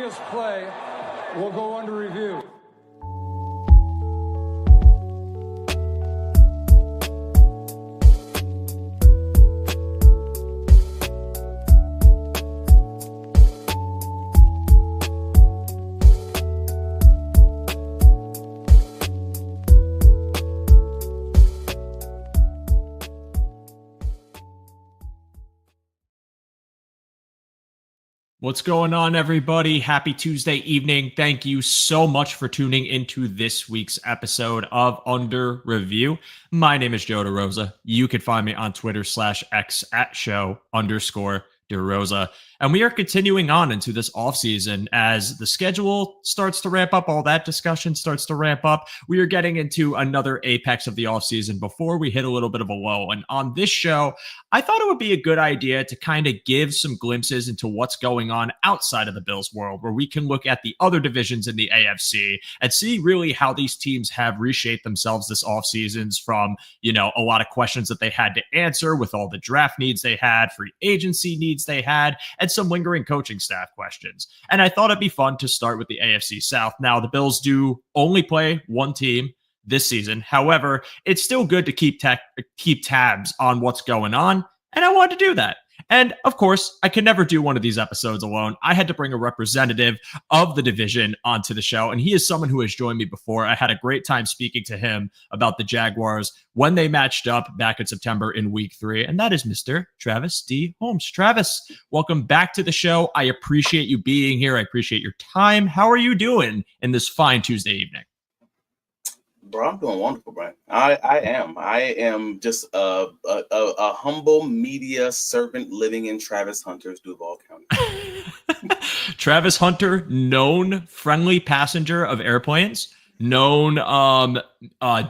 us play will go under review. What's going on, everybody? Happy Tuesday evening. Thank you so much for tuning into this week's episode of Under Review. My name is Joe DeRosa. You can find me on Twitter /X at show_DeRosa. And we are continuing on into this offseason as the schedule starts to ramp up, all that discussion starts to ramp up. We are getting into another apex of the offseason before we hit a little bit of a low. And on this show, I thought it would be a good idea to kind of give some glimpses into what's going on outside of the Bills world, where we can look at the other divisions in the AFC and see really how these teams have reshaped themselves this offseasons from, a lot of questions that they had to answer with all the draft needs they had, free agency needs they had, and some lingering coaching staff questions. And I thought it'd be fun to start with the AFC South. Now, the Bills do only play one team this season. However, it's still good to keep tabs on what's going on, and I wanted to do that. And of course, I could never do one of these episodes alone. I had to bring a representative of the division onto the show, and he is someone who has joined me before. I had a great time speaking to him about the Jaguars when they matched up back in September in Week 3, and that is Mr. Travis D. Holmes. Travis, welcome back to the show. I appreciate you being here. I appreciate your time. How are you doing in this fine Tuesday evening? Bro, I'm doing wonderful, Brian. I am just a humble media servant living in Travis Hunter's Duval County. Travis Hunter, known friendly passenger of airplanes, known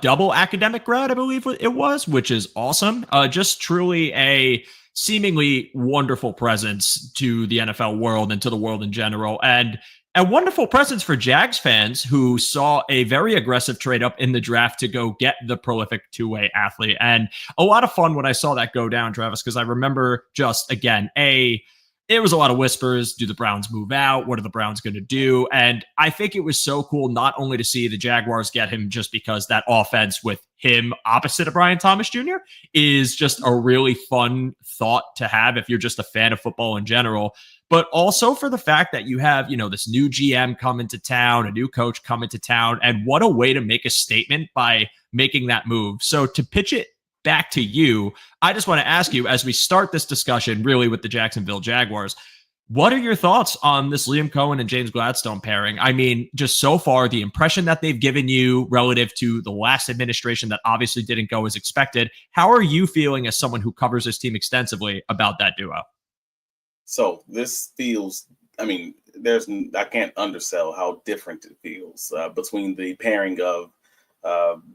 double academic grad, I believe it was, which is awesome. Just truly a seemingly wonderful presence to the NFL world and to the world in general. And a wonderful presence for Jags fans who saw a very aggressive trade up in the draft to go get the prolific two-way athlete. And a lot of fun when I saw that go down, Travis, because I remember just, again, it was a lot of whispers. Do the Browns move out? What are the Browns going to do? And I think it was so cool not only to see the Jaguars get him just because that offense with him opposite of Brian Thomas Jr. is just a really fun thought to have if you're just a fan of football in general, but also for the fact that you have, this new GM coming to town, a new coach coming to town, and what a way to make a statement by making that move. So to pitch it back to you, I just want to ask you, as we start this discussion really with the Jacksonville Jaguars, what are your thoughts on this Liam Cohen and James Gladstone pairing? I mean, just so far, the impression that they've given you relative to the last administration that obviously didn't go as expected. How are you feeling as someone who covers this team extensively about that duo? So this feels, I can't undersell how different it feels between the pairing of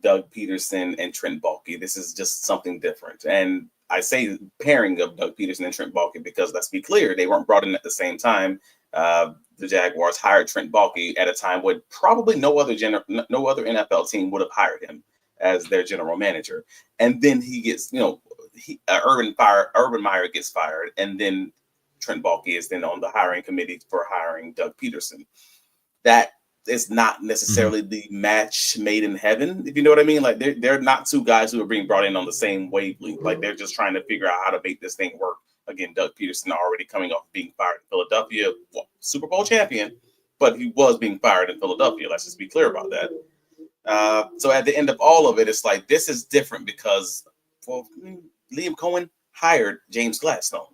Doug Peterson and Trent Baalke. This is just something different. And I say pairing of Doug Peterson and Trent Baalke because, let's be clear, they weren't brought in at the same time. The Jaguars hired Trent Baalke at a time when probably no other NFL team would have hired him as their general manager. And then he gets, Urban Meyer gets fired, and then Trent Baalke is then on the hiring committee for hiring Doug Peterson. That is not necessarily the match made in heaven, if you know what I mean. Like they're not two guys who are being brought in on the same wavelength. Like they're just trying to figure out how to make this thing work. Again, Doug Peterson already coming off being fired in Philadelphia, Super Bowl champion, but he was being fired in Philadelphia. Let's just be clear about that. So at the end of all of it, it's like this is different because Liam Cohen hired James Gladstone.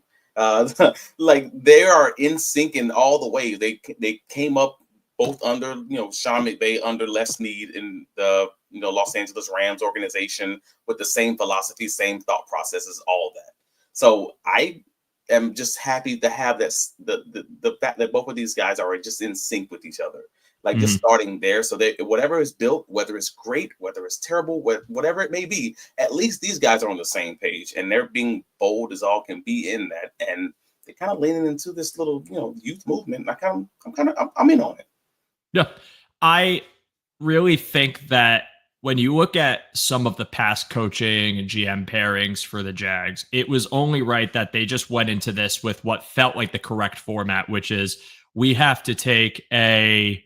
Like they are in sync in all the ways. They came up both under Sean McVay, under Les Snead in the Los Angeles Rams organization with the same philosophy, same thought processes, all of that. So I am just happy to have this the fact that both of these guys are just in sync with each other. Like just starting there, so that whatever is built, whether it's great, whether it's terrible, whatever it may be, at least these guys are on the same page and they're being bold as all can be in that, and they're kind of leaning into this little youth movement. I'm in on it. Yeah, I really think that when you look at some of the past coaching and GM pairings for the Jags, it was only right that they just went into this with what felt like the correct format, which is we have to take a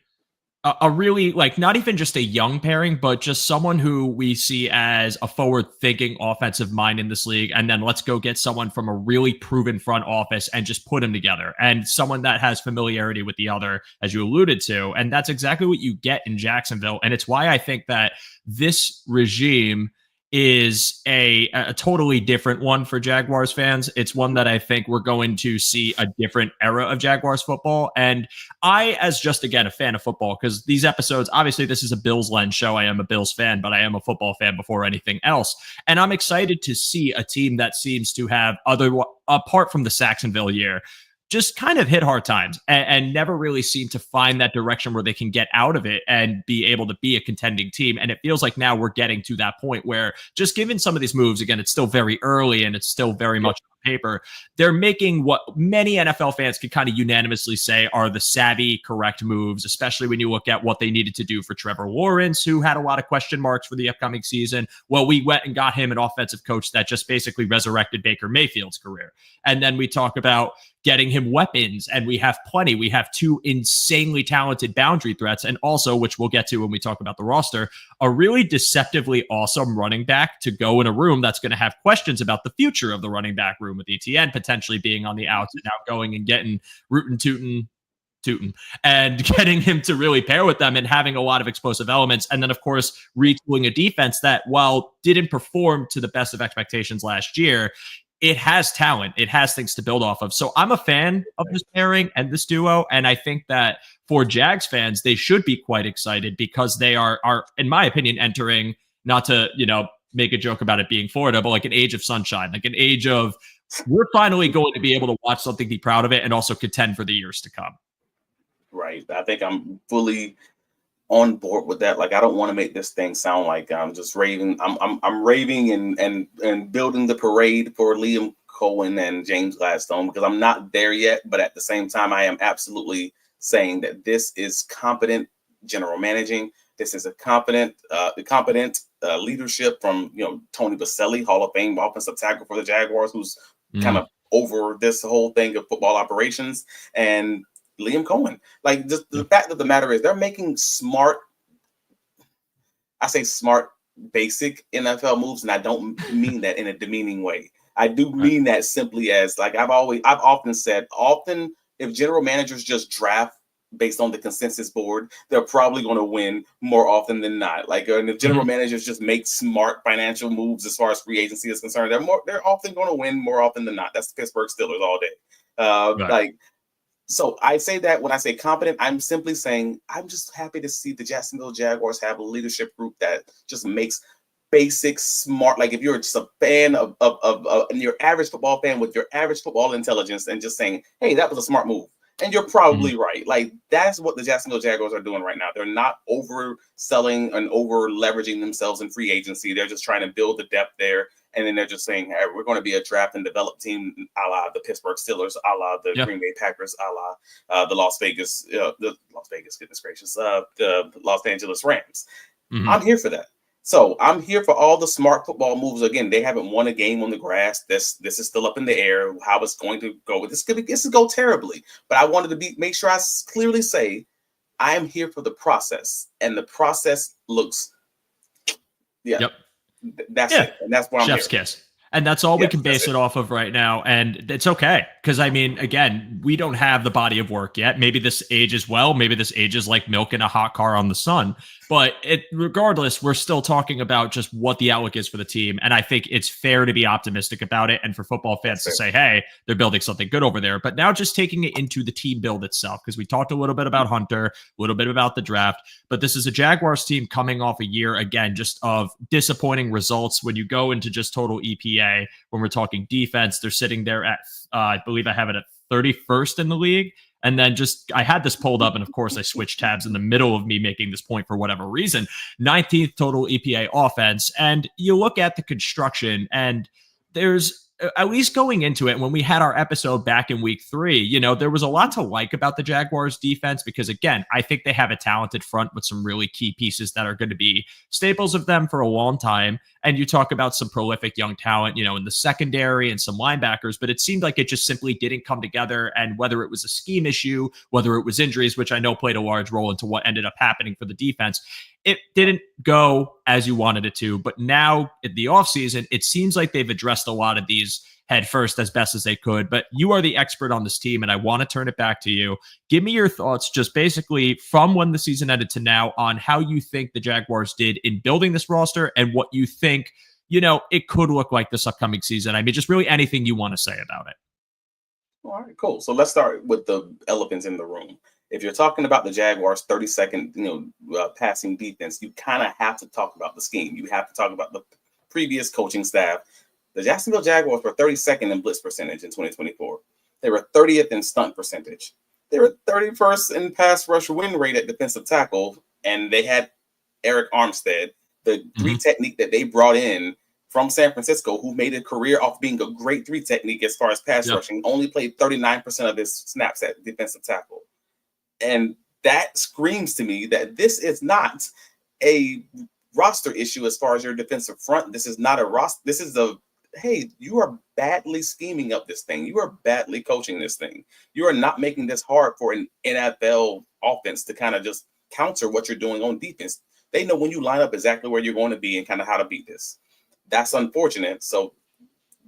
really, like, not even just a young pairing, but just someone who we see as a forward-thinking offensive mind in this league, and then let's go get someone from a really proven front office and just put them together, and someone that has familiarity with the other, as you alluded to, and that's exactly what you get in Jacksonville, and it's why I think that this regime is a totally different one for Jaguars fans. It's one that I think we're going to see a different era of Jaguars football. And I, as just, again, a fan of football, because these episodes, obviously this is a Bills lens show. I am a Bills fan, but I am a football fan before anything else. And I'm excited to see a team that seems to have, apart from the Saxonville year, just kind of hit hard times and never really seem to find that direction where they can get out of it and be able to be a contending team. And it feels like now we're getting to that point where, just given some of these moves, again, it's still very early and it's still very much on paper, they're making what many NFL fans can kind of unanimously say are the savvy, correct moves, especially when you look at what they needed to do for Trevor Lawrence, who had a lot of question marks for the upcoming season. Well, we went and got him an offensive coach that just basically resurrected Baker Mayfield's career. And then we talk about getting him weapons, and we have plenty. We have two insanely talented boundary threats, and also, which we'll get to when we talk about the roster, a really deceptively awesome running back to go in a room that's going to have questions about the future of the running back room, with ETN potentially being on the outs and now going and getting rootin' tootin' and getting him to really pair with them and having a lot of explosive elements. And then, of course, retooling a defense that, while didn't perform to the best of expectations last year, it has talent. It has things to build off of. So I'm a fan of this pairing and this duo. And I think that for Jags fans, they should be quite excited because they are, in my opinion, entering, not to, make a joke about it being Florida, but like an age of sunshine, like an age of, we're finally going to be able to watch something, be proud of it, and also contend for the years to come. Right. I think I'm fully on board with that. Like, I don't want to make this thing sound like I'm just raving. I'm raving and building the parade for Liam Cohen and James Gladstone, because I'm not there yet. But at the same time, I am absolutely saying that this is competent general managing. This is a competent leadership from Tony Baselli, Hall of Fame offensive tackle for the Jaguars, who's kind of over this whole thing of football operations, and Liam Cohen. Like, just the fact of the matter is, they're making smart, basic NFL moves, and I don't mean that in a demeaning way. I do mean that simply as, like, I've often said, if general managers just draft based on the consensus board, they're probably going to win more often than not. Like, and if general managers just make smart financial moves as far as free agency is concerned, they're often going to win more often than not. That's the Pittsburgh Steelers all day. Right. So I say that when I say competent, I'm simply saying I'm just happy to see the Jacksonville Jaguars have a leadership group that just makes basic, smart. Like, if you're just a fan of your average football fan with your average football intelligence and just saying, hey, that was a smart move. And you're probably right. Like, that's what the Jacksonville Jaguars are doing right now. They're not overselling and over leveraging themselves in free agency. They're just trying to build the depth there. And then they're just saying, hey, we're going to be a draft and develop team, a la the Pittsburgh Steelers, a la the Green Bay Packers, a la the Las Vegas, goodness gracious, the Los Angeles Rams. I'm here for that. So I'm here for all the smart football moves. Again, they haven't won a game on the grass. This is still up in the air. How it's going to go. This could go terribly. But I wanted to make sure I clearly say I am here for the process, and the process looks, that's it. And that's what I'm Chef's here. Kiss. And that's all we can base it off of right now. And it's okay. Because, I mean, again, we don't have the body of work yet. Maybe this ages well. Maybe this ages like milking a hot car on the sun. But regardless, we're still talking about just what the outlook is for the team. And I think it's fair to be optimistic about it. And for football fans to say, hey, they're building something good over there. But now just taking it into the team build itself, because we talked a little bit about Hunter, a little bit about the draft. But this is a Jaguars team coming off a year, again, just of disappointing results. When you go into just total EPA, when we're talking defense, they're sitting there at, I believe I have it at 31st in the league. And then I had this pulled up, and of course I switched tabs in the middle of me making this point for whatever reason. 19th total EPA offense. And you look at the construction, and there's, at least going into it, when we had our episode back in week 3, there was a lot to like about the Jaguars defense, because again, I think they have a talented front with some really key pieces that are going to be staples of them for a long time. And you talk about some prolific young talent, in the secondary and some linebackers, but it seemed like it just simply didn't come together. And whether it was a scheme issue, whether it was injuries, which I know played a large role into what ended up happening for the defense, it didn't go as you wanted it to. But now in the offseason, it seems like they've addressed a lot of these head first as best as they could. But you are the expert on this team, and I want to turn it back to you. Give me your thoughts just basically from when the season ended to now on how you think the Jaguars did in building this roster and what you think, it could look like this upcoming season. I mean, just really anything you want to say about it. All right, cool. So let's start with the elephants in the room. If you're talking about the Jaguars' 32nd, passing defense, you kind of have to talk about the scheme. You have to talk about the previous coaching staff. The Jacksonville Jaguars were 32nd in blitz percentage in 2024. They were 30th in stunt percentage. They were 31st in pass rush win rate at defensive tackle, and they had Eric Armstead, the three technique that they brought in from San Francisco, who made a career off being a great three technique as far as pass rushing, only played 39% of his snaps at defensive tackle. And that screams to me that this is not a roster issue as far as your defensive front. This is not a roster. This is hey, you are badly scheming up this thing. You are badly coaching this thing. You are not making this hard for an NFL offense to kind of just counter what you're doing on defense. They know when you line up exactly where you're going to be and kind of how to beat this. That's unfortunate. So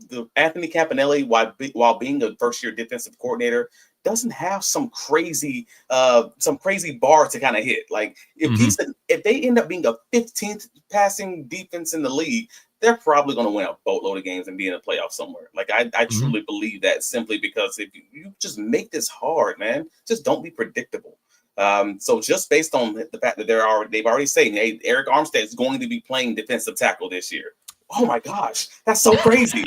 the Anthony Campanelli, while being a first-year defensive coordinator, doesn't have some crazy bar to kind of hit. Like if they end up being a 15th passing defense in the league, they're probably going to win a boatload of games and be in a playoff somewhere. Like I truly believe that, simply because if you just make this hard, man, just don't be predictable. So just based on the fact that they've already said, hey, Eric Armstead is going to be playing defensive tackle this year. Oh my gosh, that's so crazy.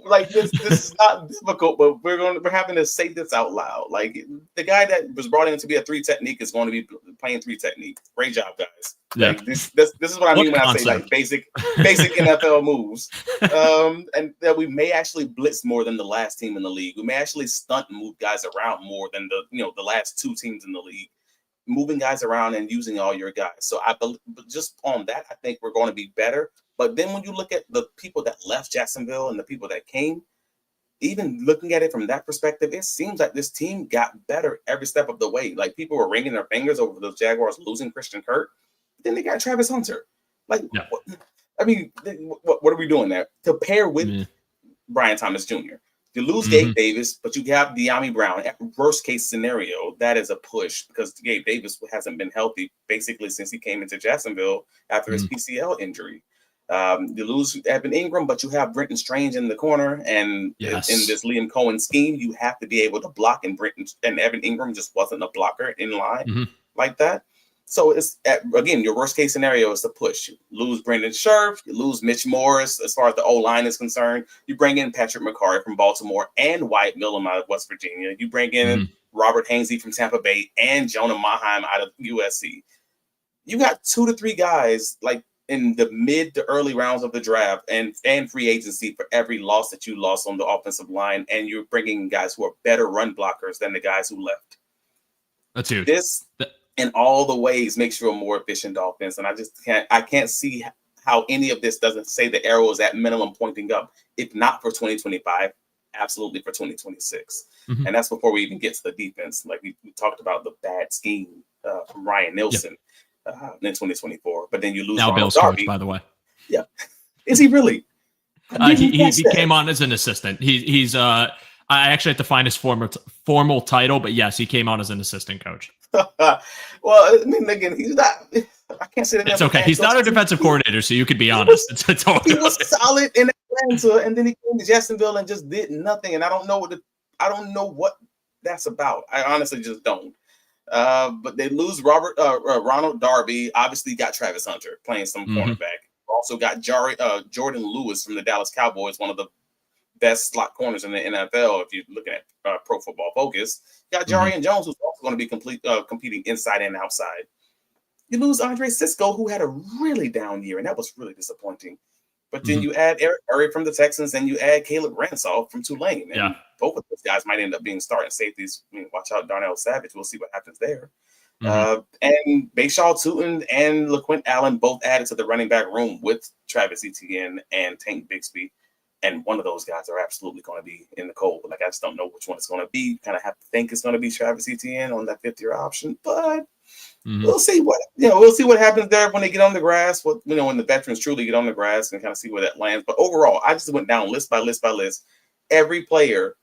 Like this is not difficult, but we're having to say this out loud. Like the guy that was brought in to be a three technique is going to be playing three technique. Great job, guys. Yeah. Like this is what I mean when I say like basic NFL moves. And that we may actually blitz more than the last team in the league. We may actually stunt and move guys around more than the last two teams in the league. Moving guys around and using all your guys. So just on that, I think we're going to be better. But then when you look at the people that left Jacksonville and the people that came, even looking at it from that perspective, it seems like this team got better every step of the way. Like people were wringing their fingers over the Jaguars losing Christian Kirk. Then they got Travis Hunter. Like, what are we doing there? To pair with Brian Thomas Jr. You lose Gabe Davis, but you have De'Ami Brown. At worst case scenario, that is a push because Gabe Davis hasn't been healthy basically since he came into Jacksonville after his PCL injury. You lose Evan Ingram, but you have Brenton Strange in the corner, and in this Liam Cohen scheme, you have to be able to block. And Evan Ingram just wasn't a blocker in line like that. So it's again, your worst case scenario is to push. You lose Brendan Scherf, you lose Mitch Morris as far as the O line is concerned. You bring in Patrick McCarry from Baltimore and Wyatt Millum out of West Virginia. You bring in Robert Hainsey from Tampa Bay and Jonah Maheim out of USC. You got 2 to 3 guys like in the mid to early rounds of the draft and free agency for every loss that you lost on the offensive line, and you're bringing guys who are better run blockers than the guys who left. That's huge. This in all the ways makes you a more efficient offense, and I can't see how any of this doesn't say the arrow is at minimum pointing up, if not for 2025, absolutely for 2026. And that's before we even get to the defense. Like we talked about the bad scheme from Ryan Nielsen in 2024, but then you lose now Bill's coach, by the way. Yeah, is he really? He came on as an assistant. He's I actually have to find his formal title, but yes, he came on as an assistant coach. Well, I mean, again, he's not. I can't say that. It's okay. He's not a defensive coordinator, so you could be honest. He was solid in Atlanta, and then he came to Jacksonville and just did nothing. And I don't know what that's about. I honestly just don't. But they lose Ronald Darby. Obviously, got Travis Hunter playing some cornerback. Also got Jordan Lewis from the Dallas Cowboys, one of the best slot corners in the NFL. If you're looking at Pro Football Focus, got Jarian Jones, who's also going to be competing inside and outside. You lose Andre Sisco, who had a really down year, and that was really disappointing. But then you add Eric Murray from the Texans, and you add Caleb Ransolph from Tulane. And both of those guys might end up being starting safeties. I mean, watch out, Darnell Savage. We'll see what happens there. And Bayshaw Tootin and LaQuint Allen both added to the running back room with Travis Etienne and Tank Bixby. And one of those guys are absolutely going to be in the cold. Like, I just don't know which one it's going to be. Kind of have to think it's going to be Travis Etienne on that 5th-year option. But we'll see what happens there when they get on the grass. When the veterans truly get on the grass and kind of see where that lands. But overall, I just went down list by list by list. Every player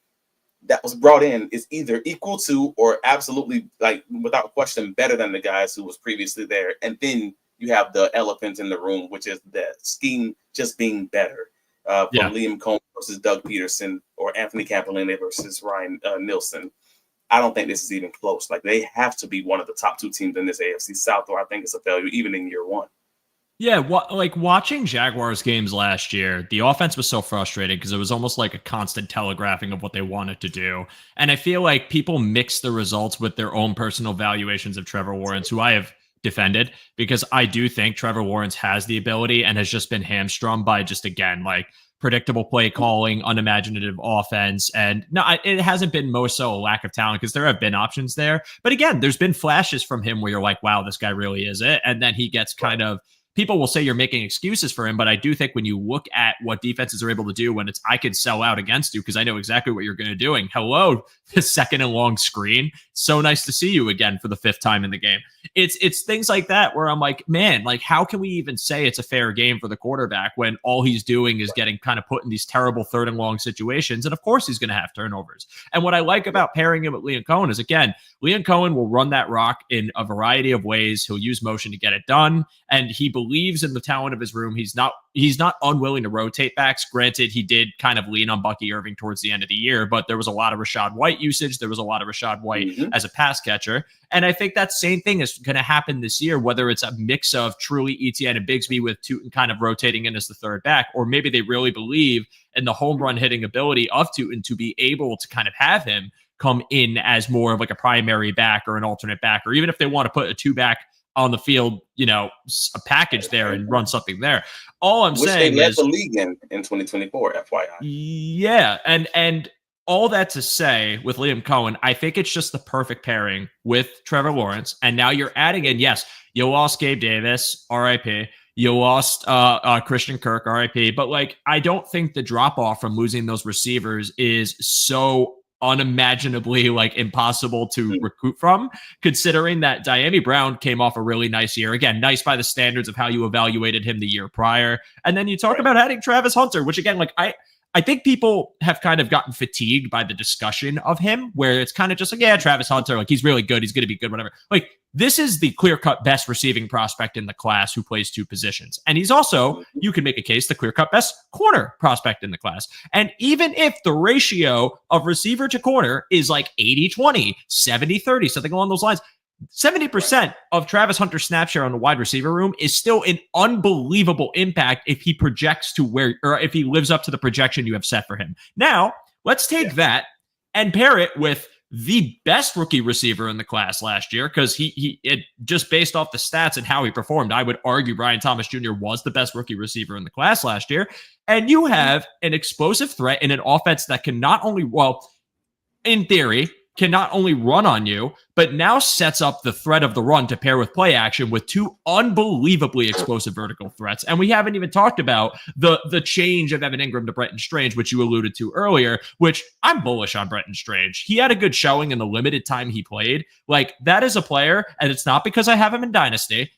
that was brought in is either equal to or absolutely, like, without question, better than the guys who was previously there. And then you have the elephant in the room, which is the scheme just being better. From Liam Cohen versus Doug Peterson or Anthony Campanile versus Ryan Nielsen. I don't think this is even close. Like, they have to be one of the top 2 teams in this AFC South, or I think it's a failure even in year 1. Yeah, like watching Jaguars games last year, the offense was so frustrating because it was almost like a constant telegraphing of what they wanted to do. And I feel like people mix the results with their own personal valuations of Trevor Lawrence, who I have defended, because I do think Trevor Lawrence has the ability and has just been hamstrung by just, again, like predictable play calling, unimaginative offense. And no, it hasn't been more so a lack of talent because there have been options there. But again, there's been flashes from him where you're like, wow, this guy really is it. And then he gets kind of, people will say you're making excuses for him, but I do think when you look at what defenses are able to do when it's, I could sell out against you because I know exactly what you're going to do. Hello, the 2nd and long screen. So nice to see you again for the 5th time in the game. It's things like that where I'm like, man, like, how can we even say it's a fair game for the quarterback when all he's doing is getting kind of put in these terrible 3rd and long situations? And of course he's going to have turnovers. And what I like about pairing him with Liam Cohen is, again, Liam Cohen will run that rock in a variety of ways. He'll use motion to get it done. And he believes in the talent of his room. He's not unwilling to rotate backs. Granted, he did kind of lean on Bucky Irving towards the end of the year, but there was a lot of Rachaad White usage. There was a lot of Rachaad White as a pass catcher. And I think that same thing is going to happen this year, whether it's a mix of truly Etienne and Bigsby with Tootin kind of rotating in as the 3rd back, or maybe they really believe in the home run hitting ability of Tootin to be able to kind of have him come in as more of like a primary back or an alternate back, or even if they want to put a 2-back on the field, a package there and run something there. All I'm saying they led is the league in 2024, FYI. Yeah, and all that to say with Liam Cohen, I think it's just the perfect pairing with Trevor Lawrence. And now you're adding in, yes, you lost Gabe Davis, RIP. You lost Christian Kirk, RIP. But like, I don't think the drop off from losing those receivers is so unimaginably like impossible to recruit from, considering that Diami Brown came off a really nice year. Again, nice by the standards of how you evaluated him the year prior. And then you talk about adding Travis Hunter, which again, like I think people have kind of gotten fatigued by the discussion of him, where it's kind of just like, yeah, Travis Hunter, like he's really good. He's going to be good, whatever. Like, this is the clear-cut best receiving prospect in the class who plays 2 positions. And he's also, you can make a case, the clear-cut best corner prospect in the class. And even if the ratio of receiver to corner is like 80-20, 70-30, something along those lines, 70% of Travis Hunter's snap share on the wide receiver room is still an unbelievable impact if he projects to where, or if he lives up to the projection you have set for him. Now, let's take that and pair it with the best rookie receiver in the class last year, because he just based off the stats and how he performed, I would argue Brian Thomas Jr. was the best rookie receiver in the class last year. And you have an explosive threat in an offense that can not only, well, in theory, can not only run on you, but now sets up the threat of the run to pair with play action with 2 unbelievably explosive vertical threats. And we haven't even talked about the change of Evan Ingram to Brenton Strange, which you alluded to earlier, which I'm bullish on Brenton Strange. He had a good showing in the limited time he played. Like, that is a player, and it's not because I have him in Dynasty.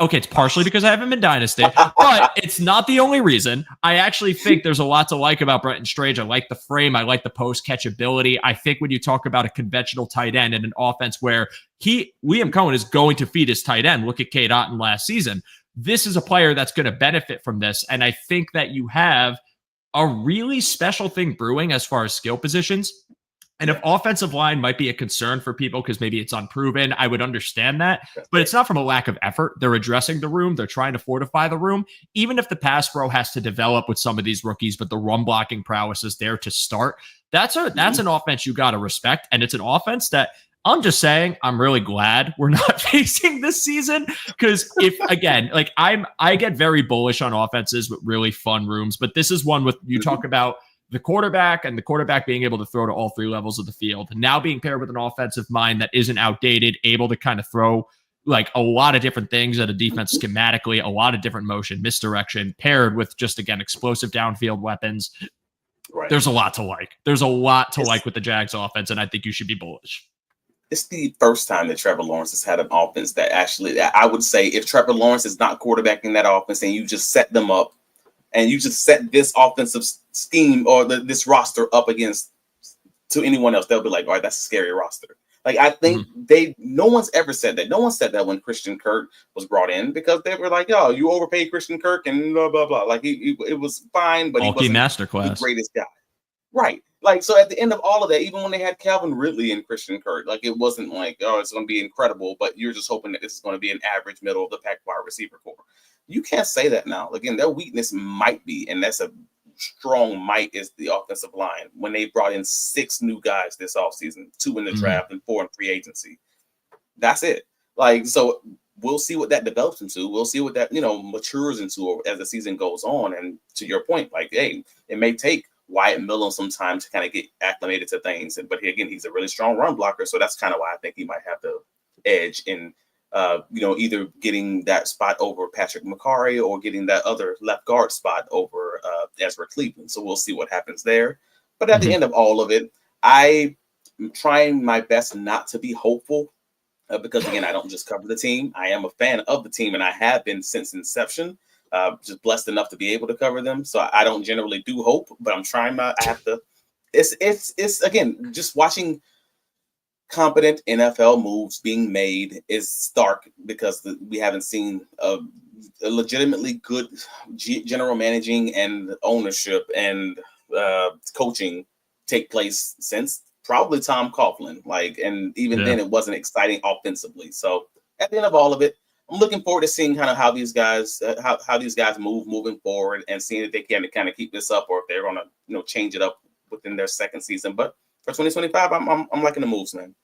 Okay, it's partially because I have him in Dynasty, but it's not the only reason. I actually think there's a lot to like about Brenton Strange. I like the frame. I like the post-catch ability. I think when you talk about a conventional tight end in an offense where Liam Cohen is going to feed his tight end, look at Cade Otton last season, this is a player that's going to benefit from this. And I think that you have a really special thing brewing as far as skill positions. And if offensive line might be a concern for people because maybe it's unproven, I would understand that. But it's not from a lack of effort. They're addressing the room. They're trying to fortify the room. Even if the pass pro has to develop with some of these rookies, but the run blocking prowess is there to start. That's an offense you got to respect. And it's an offense that I'm just saying, I'm really glad we're not facing this season, because if, again, like I get very bullish on offenses with really fun rooms, but this is one with, you talk about the quarterback and the quarterback being able to throw to all three levels of the field, now being paired with an offensive mind that isn't outdated, able to kind of throw like a lot of different things at a defense schematically, a lot of different motion, misdirection, paired with just, again, explosive downfield weapons. Right. There's a lot to like. There's a lot to like with the Jags offense, and I think you should be bullish. It's the first time that Trevor Lawrence has had an offense that actually, I would say, if Trevor Lawrence is not quarterbacking that offense and you just set them up and you just set this offensive scheme or this roster up against to anyone else, they'll be like, all right, that's a scary roster. Like, I think no one's ever said that. No one said that when Christian Kirk was brought in, because they were like, oh, you overpaid Christian Kirk and blah, blah, blah. Like, it was fine, but he wasn't the greatest guy. Right. Like, so at the end of all of that, even when they had Calvin Ridley and Christian Kirk, like, it wasn't like, oh, it's going to be incredible, but you're just hoping that this is going to be an average middle of the pack wide receiver core. You can't say that now. Again, their weakness might be, and that's a strong might, is the offensive line. When they brought in 6 new guys this offseason, 2 in the draft and 4 in free agency. That's it. Like, so we'll see what that develops into. We'll see what that, matures into as the season goes on. And to your point, like, hey, it may take Wyatt Millen some time to kind of get acclimated to things. But again, he's a really strong run blocker. So that's kind of why I think he might have the edge in, either getting that spot over Patrick McCarry or getting that other left guard spot over Ezra Cleveland. So we'll see what happens there. But at the end of all of it, I am trying my best not to be hopeful because, again, I don't just cover the team. I am a fan of the team, and I have been since inception. Just blessed enough to be able to cover them. So I don't generally do hope, but I'm trying I have to. It's again, just watching competent NFL moves being made is stark because we haven't seen a legitimately good general managing and ownership and coaching take place since probably Tom Coughlin. Like, and even then it wasn't exciting offensively. So at the end of all of it, I'm looking forward to seeing kind of how these guys move moving forward and seeing if they can kind of keep this up or if they're going to change it up within their second season. But for 2025, I'm liking the moves, man.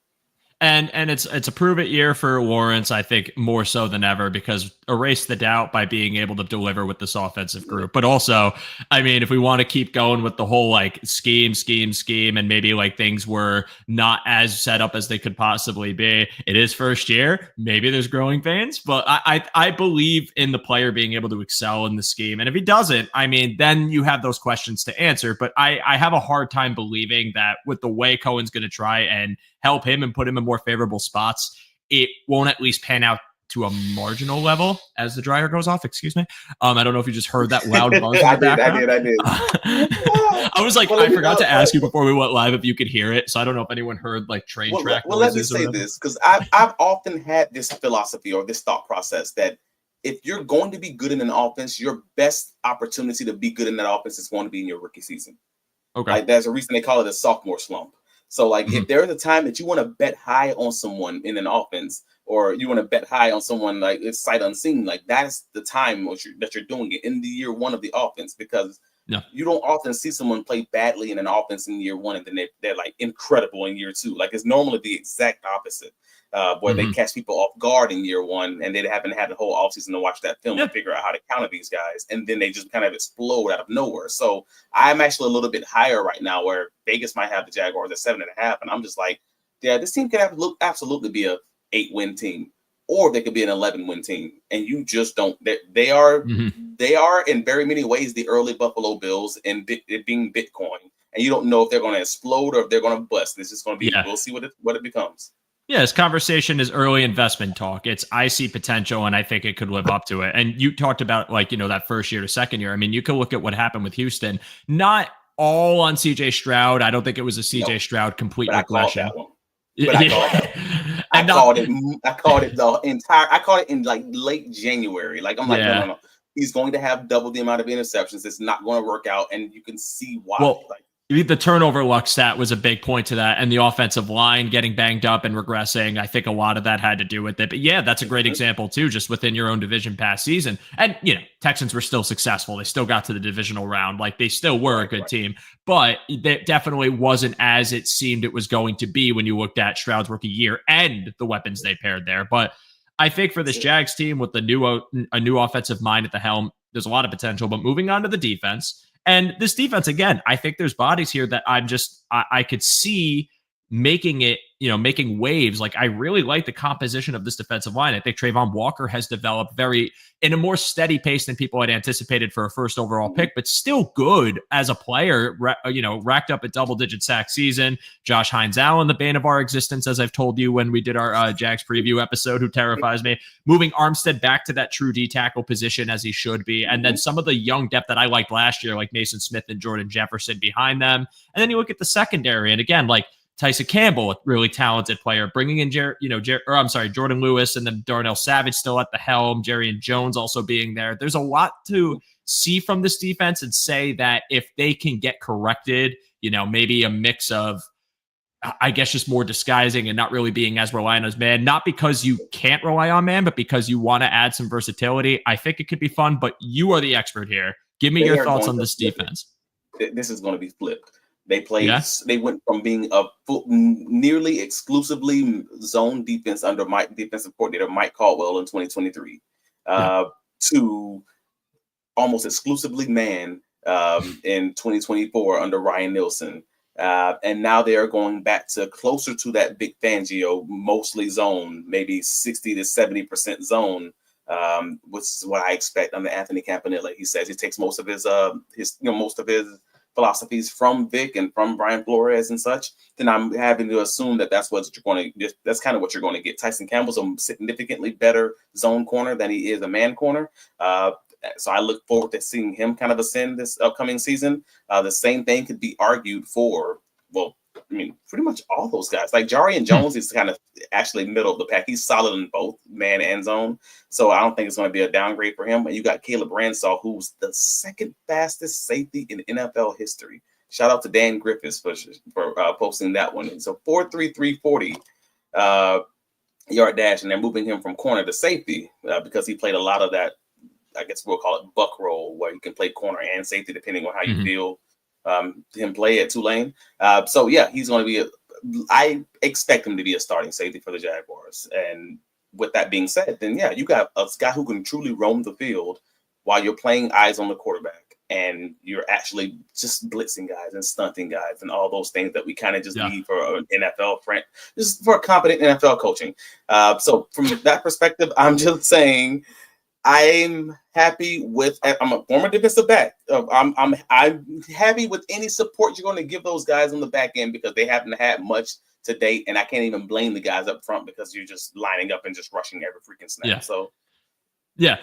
And it's a prove it year for Lawrence, I think, more so than ever, because erase the doubt by being able to deliver with this offensive group. But also, I mean, if we want to keep going with the whole like scheme, and maybe like things were not as set up as they could possibly be, it is first year. Maybe there's growing pains, but I believe in the player being able to excel in the scheme. And if he doesn't, I mean, then you have those questions to answer. But I have a hard time believing that with the way Cohen's going to try and help him and put him in more favorable spots, it won't at least pan out to a marginal level as the dryer goes off. Excuse me. I don't know if you just heard that loud buzz in the background. I did. I was like, I forgot to ask you before we went live if you could hear it. So I don't know if anyone heard like train track. Well, let me say this, because I've often had this philosophy or this thought process that if you're going to be good in an offense, your best opportunity to be good in that offense is going to be in your rookie season. Okay. Like, there's a reason they call it a sophomore slump. So, like, if there's a time that you want to bet high on someone in an offense, or you want to bet high on someone, like, it's sight unseen, like, that's the time that you're doing it in the year one of the offense, because you don't often see someone play badly in an offense in year one and then they're like incredible in year two. Like, it's normally the exact opposite, where they catch people off guard in year one and they haven't had the whole offseason to watch that film and figure out how to counter these guys, and then they just kind of explode out of nowhere. So I'm actually a little bit higher right now, where Vegas might have the Jaguars at 7.5, and I'm just like, yeah, this team could absolutely be a 8-win team, or they could be an 11-win team, and you just don't. They are in very many ways the early Buffalo Bills in it being Bitcoin, and you don't know if they're going to explode or if they're going to bust. It's just going to be. We'll see what it becomes. Yeah, this conversation is early investment talk. It's I see potential, and I think it could live up to it. And you talked about that first year to second year. I mean, you could look at what happened with Houston. Not all on CJ Stroud. I don't think it was a CJ Stroud complete regression. But I called that. I called it in like late January. Like, I'm like, no. He's going to have double the amount of interceptions. It's not going to work out, and you can see why. Well, the turnover luck stat was a big point to that, and the offensive line getting banged up and regressing. I think a lot of that had to do with it. But yeah, that's a great example too, just within your own division past season. And Texans were still successful. They still got to the divisional round. Like, they still were a good team, but it definitely wasn't as it seemed it was going to be when you looked at Stroud's rookie year and the weapons they paired there. But I think for this Jags team with a new offensive mind at the helm, there's a lot of potential. But moving on to the defense, And this defense, again, I think there's bodies here that I could see making it, making waves. Like, I really like the composition of this defensive line. I think Trayvon Walker has developed in a more steady pace than people had anticipated for a first overall pick, but still good as a player, racked up a double-digit sack season. Josh Hines-Allen, the bane of our existence, as I've told you when we did our Jags preview episode, who terrifies me. Moving Armstead back to that true D tackle position as he should be. And then some of the young depth that I liked last year, like Mason Smith and Jordan Jefferson behind them. And then you look at the secondary, and again, like Tyson Campbell, a really talented player, bringing in Jordan Lewis, and then Darnell Savage still at the helm, Jerry and Jones also being there. There's a lot to see from this defense, and say that if they can get corrected, maybe a mix of, I guess, just more disguising and not really being as reliant as man, not because you can't rely on man, but because you want to add some versatility. I think it could be fun, but you are the expert here. Give me your thoughts on this defense. This is going to be flipped. They played. Yeah. They went from being a nearly exclusively zone defense under defensive coordinator Mike Caldwell in 2023 to almost exclusively man in 2024 under Ryan Nielsen. And now they are going back to closer to that Vic Fangio, mostly zone, maybe 60 to 70% zone, which is what I expect under Anthony Campanella. He says he takes most of his philosophies from Vic and from Brian Flores and such. Then I'm having to assume that that's that's kind of what you're going to get. Tyson Campbell's a significantly better zone corner than he is a man corner. So I look forward to seeing him kind of ascend this upcoming season. The same thing could be argued for, pretty much all those guys. Like Jari and Jones is kind of actually middle of the pack. He's solid in both man and zone. So I don't think it's going to be a downgrade for him. And you got Caleb Ransaw, who's the second fastest safety in NFL history. Shout out to Dan Griffiths for posting that one. And so 4.33 40 yard dash, and they're moving him from corner to safety because he played a lot of that, I guess we'll call it buck roll, where you can play corner and safety depending on how you feel him play at Tulane. So yeah, he's going to be I expect him to be a starting safety for the Jaguars. And with that being said, then yeah, you got a guy who can truly roam the field while you're playing eyes on the quarterback, and you're actually just blitzing guys and stunting guys and all those things that we kind of just need for an NFL friend, just for a competent NFL coaching. So from that perspective, I'm just saying, I'm happy with. I'm a former defensive back. I'm happy with any support you're going to give those guys on the back end, because they haven't had much to date, and I can't even blame the guys up front because you're just lining up and just rushing every freaking snap. Yeah. So. Yeah,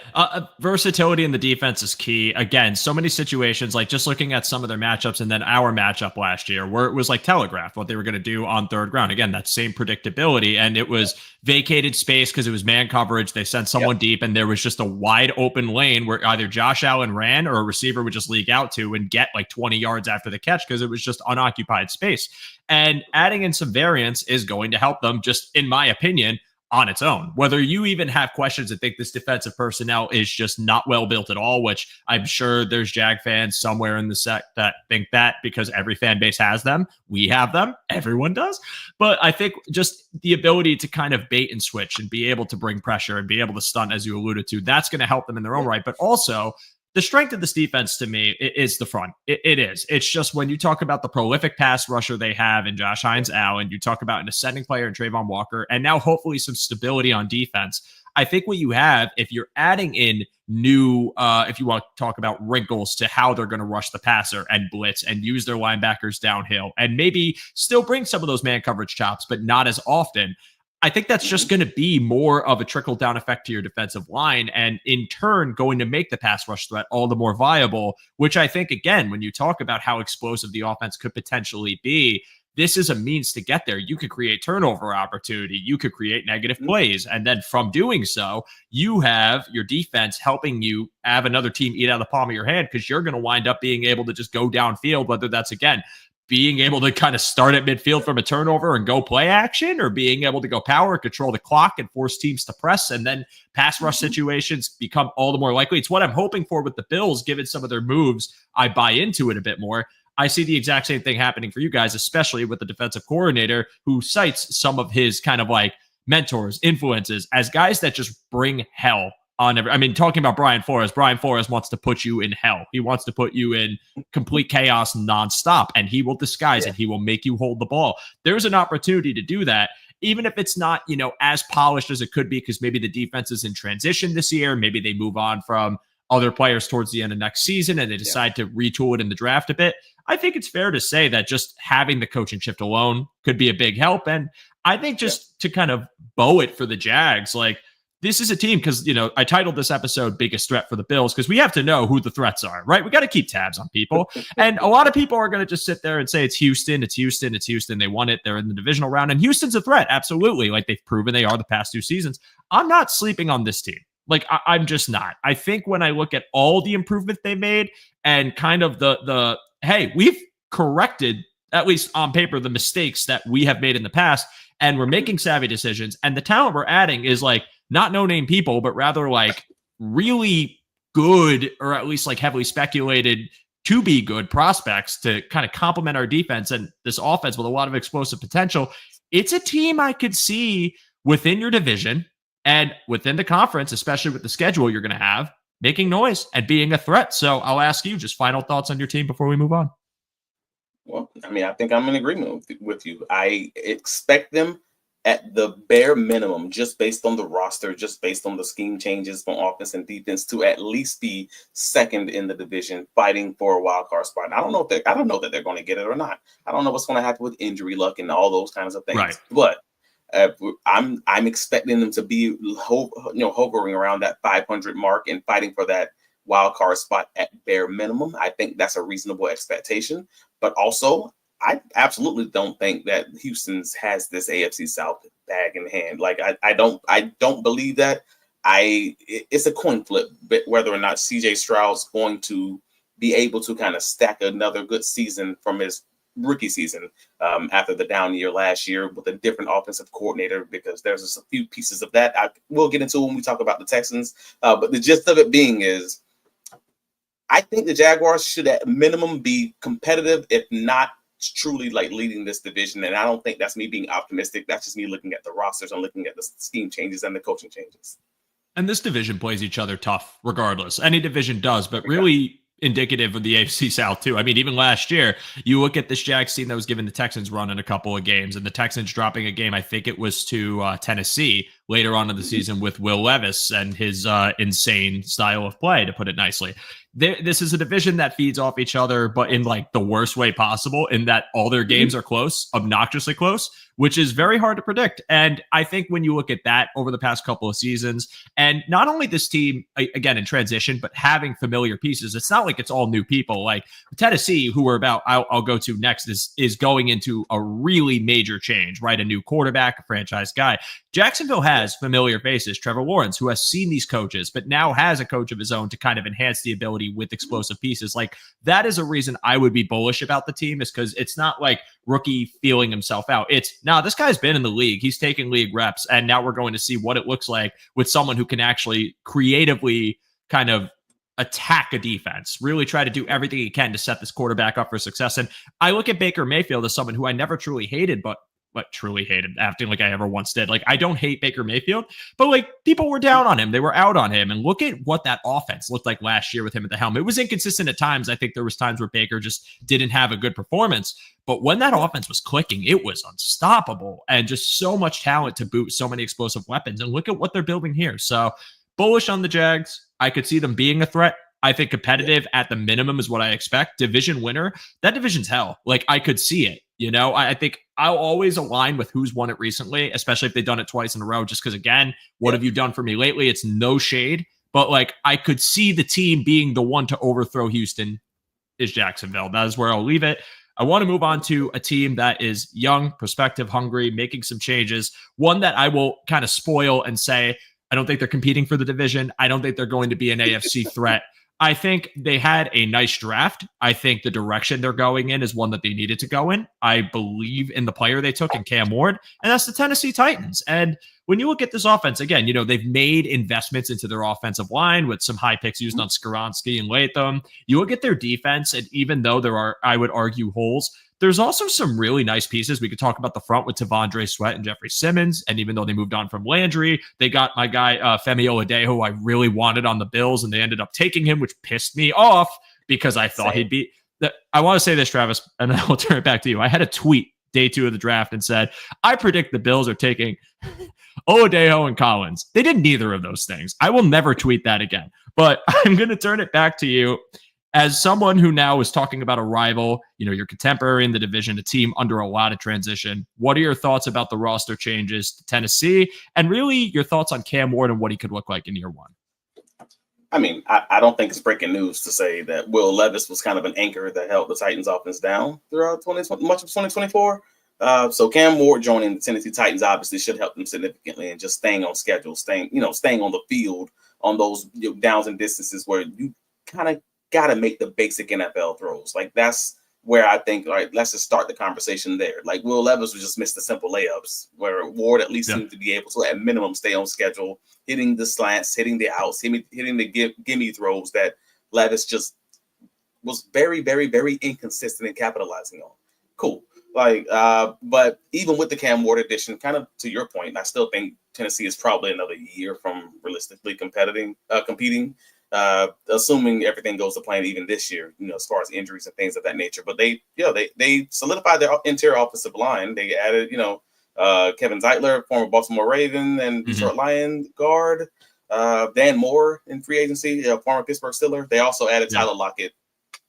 versatility in the defense is key. Again, so many situations, like just looking at some of their matchups and then our matchup last year, where it was like telegraphed what they were going to do on third ground. Again, that same predictability, and it was vacated space because it was man coverage. They sent someone deep, and there was just a wide open lane where either Josh Allen ran or a receiver would just leak out to and get like 20 yards after the catch because it was just unoccupied space. And adding in some variance is going to help them, just in my opinion, on its own. Whether you even have questions and think this defensive personnel is just not well built at all, which I'm sure there's Jag fans somewhere in the set that think that, because every fan base has them. We have them. Everyone does. But I think just the ability to kind of bait and switch and be able to bring pressure and be able to stunt, as you alluded to, that's going to help them in their own right. But also, the strength of this defense to me is the front. It is. It's just when you talk about the prolific pass rusher they have in Josh Hines-Allen, you talk about an ascending player in Trayvon Walker, and now hopefully some stability on defense. I think what you have, if you're adding in new, if you want to talk about wrinkles to how they're going to rush the passer and blitz and use their linebackers downhill, and maybe still bring some of those man coverage chops, but not as often, I think that's just going to be more of a trickle-down effect to your defensive line, and in turn going to make the pass rush threat all the more viable, which I think, again, when you talk about how explosive the offense could potentially be, this is a means to get there. You could create turnover opportunity. You could create negative plays. And then from doing so, you have your defense helping you have another team eat out of the palm of your hand, because you're going to wind up being able to just go downfield, whether that's, again, being able to kind of start at midfield from a turnover and go play action, or being able to go power, control the clock, and force teams to press, and then pass rush situations become all the more likely. It's what I'm hoping for with the Bills, given some of their moves. I buy into it a bit more. I see the exact same thing happening for you guys, especially with the defensive coordinator, who cites some of his kind of like mentors, influences, as guys that just bring hell on every. I mean, talking about Brian Flores wants to put you in hell. He wants to put you in complete chaos nonstop, and he will disguise it. He will make you hold the ball. There's an opportunity to do that, even if it's not, as polished as it could be, because maybe the defense is in transition this year. Maybe they move on from other players towards the end of next season and they decide to retool it in the draft a bit. I think it's fair to say that just having the coaching shift alone could be a big help. And I think just to kind of bow it for the Jags, like, this is a team, because, I titled this episode Biggest Threat for the Bills, because we have to know who the threats are, right? We got to keep tabs on people. And a lot of people are going to just sit there and say, it's Houston. They won it. They're in the divisional round. And Houston's a threat. Absolutely. Like, they've proven they are the past 2 seasons. I'm not sleeping on this team. Like, I'm just not. I think when I look at all the improvement they made and kind of the hey, we've corrected, at least on paper, the mistakes that we have made in the past, and we're making savvy decisions. And the talent we're adding is like not no-name people, but rather like really good, or at least like heavily speculated to be good prospects to kind of complement our defense and this offense with a lot of explosive potential. It's a team I could see within your division and within the conference, especially with the schedule you're going to have, making noise and being a threat. So I'll ask you just final thoughts on your team before we move on. Well, I mean, I think I'm in agreement with you. I expect them at the bare minimum, just based on the roster, just based on the scheme changes from offense and defense, to at least be second in the division, fighting for a wild card spot. And I don't know that they're going to get it or not. I don't know what's going to happen with injury luck and all those kinds of things. Right. But I'm expecting them to be hovering around that 500 mark and fighting for that wild card spot at bare minimum. I think that's a reasonable expectation. But also, I absolutely don't think that Houston's has this AFC South bag in hand. Like, I don't believe that. It's a coin flip whether or not CJ Stroud's going to be able to kind of stack another good season from his rookie season after the down year last year with a different offensive coordinator, because there's just a few pieces of that we'll get into when we talk about the Texans. But the gist of it being is, I think the Jaguars should at minimum be competitive, if not truly like leading this division. And I don't think that's me being optimistic. That's just me looking at the rosters and looking at the scheme changes and the coaching changes. And this division plays each other tough regardless. Any division does, but really indicative of the AFC South too. I mean, even last year, you look at this Jags team that was giving the Texans run in a couple of games, and the Texans dropping a game, I think it was to Tennessee later on in the season with Will Levis and his insane style of play, to put it nicely. This is a division that feeds off each other, but in like the worst way possible, in that all their games are close, obnoxiously close, which is very hard to predict. And I think when you look at that over the past couple of seasons, and not only this team, again, in transition, but having familiar pieces, it's not like it's all new people. Like Tennessee, who we're about, I'll go to next, is going into a really major change, right? A new quarterback, a franchise guy. Jacksonville has familiar faces. Trevor Lawrence, who has seen these coaches, but now has a coach of his own to kind of enhance the ability with explosive pieces. Like, that is a reason I would be bullish about the team, is because it's not like rookie feeling himself out. It's, this guy's been in the league. He's taken league reps, and now we're going to see what it looks like with someone who can actually creatively kind of attack a defense, really try to do everything he can to set this quarterback up for success. And I look at Baker Mayfield as someone who I never truly hated, but truly hated, acting like I ever once did. Like, I don't hate Baker Mayfield, but like, people were down on him. They were out on him. And look at what that offense looked like last year with him at the helm. It was inconsistent at times. I think there was times where Baker just didn't have a good performance, but when that offense was clicking, it was unstoppable, and just so much talent to boot, so many explosive weapons. And look at what they're building here. So bullish on the Jags. I could see them being a threat. I think competitive at the minimum is what I expect. Division winner, that division's hell. Like, I could see it. I think I'll always align with who's won it recently, especially if they've done it twice in a row, just because, again, what have you done for me lately? It's no shade, but like, I could see the team being the one to overthrow Houston is Jacksonville. That is where I'll leave it. I want to move on to a team that is young, prospective, hungry, making some changes. One that I will kind of spoil and say, I don't think they're competing for the division. I don't think they're going to be an AFC threat. I think they had a nice draft. I think the direction they're going in is one that they needed to go in. I believe in the player they took in Cam Ward, and that's the Tennessee Titans. And when you look at this offense, again, they've made investments into their offensive line with some high picks used on Skoronski and Latham. You look at their defense, and even though there are, I would argue, holes, there's also some really nice pieces. We could talk about the front with Tavondre Sweat and Jeffrey Simmons. And even though they moved on from Landry, they got my guy, Femi Olade, who I really wanted on the Bills, and they ended up taking him, which pissed me off because I thought he'd be. I want to say this, Travis, and then I'll turn it back to you. I had a tweet day 2 of the draft and said, I predict the Bills are taking Oladejo and Collins. They did neither of those things. I will never tweet that again. But I'm going to turn it back to you as someone who now is talking about a rival, your contemporary in the division, a team under a lot of transition. What are your thoughts about the roster changes to Tennessee, and really your thoughts on Cam Ward and what he could look like in year 1? I mean, I don't think it's breaking news to say that Will Levis was kind of an anchor that held the Titans offense down throughout much of 2024. So Cam Ward joining the Tennessee Titans obviously should help them significantly, and just staying on schedule, staying on the field on those downs and distances where you kind of got to make the basic NFL throws. Like, that's where I think, all right, let's just start the conversation there. Like, Will Levis would just miss the simple layups, where Ward at least seemed to be able to, at minimum, stay on schedule, hitting the slants, hitting the outs, hitting the gimme throws that Levis just was very, very, very inconsistent in capitalizing on. Cool. But even with the Cam Ward addition, kind of to your point, I still think Tennessee is probably another year from realistically competing, assuming everything goes to plan even this year, as far as injuries and things of that nature. But they solidified their interior offensive line. They added, Kevin Zeitler, former Baltimore Raven and Detroit Lion guard, Dan Moore in free agency, former Pittsburgh Steeler. They also added Tyler Lockett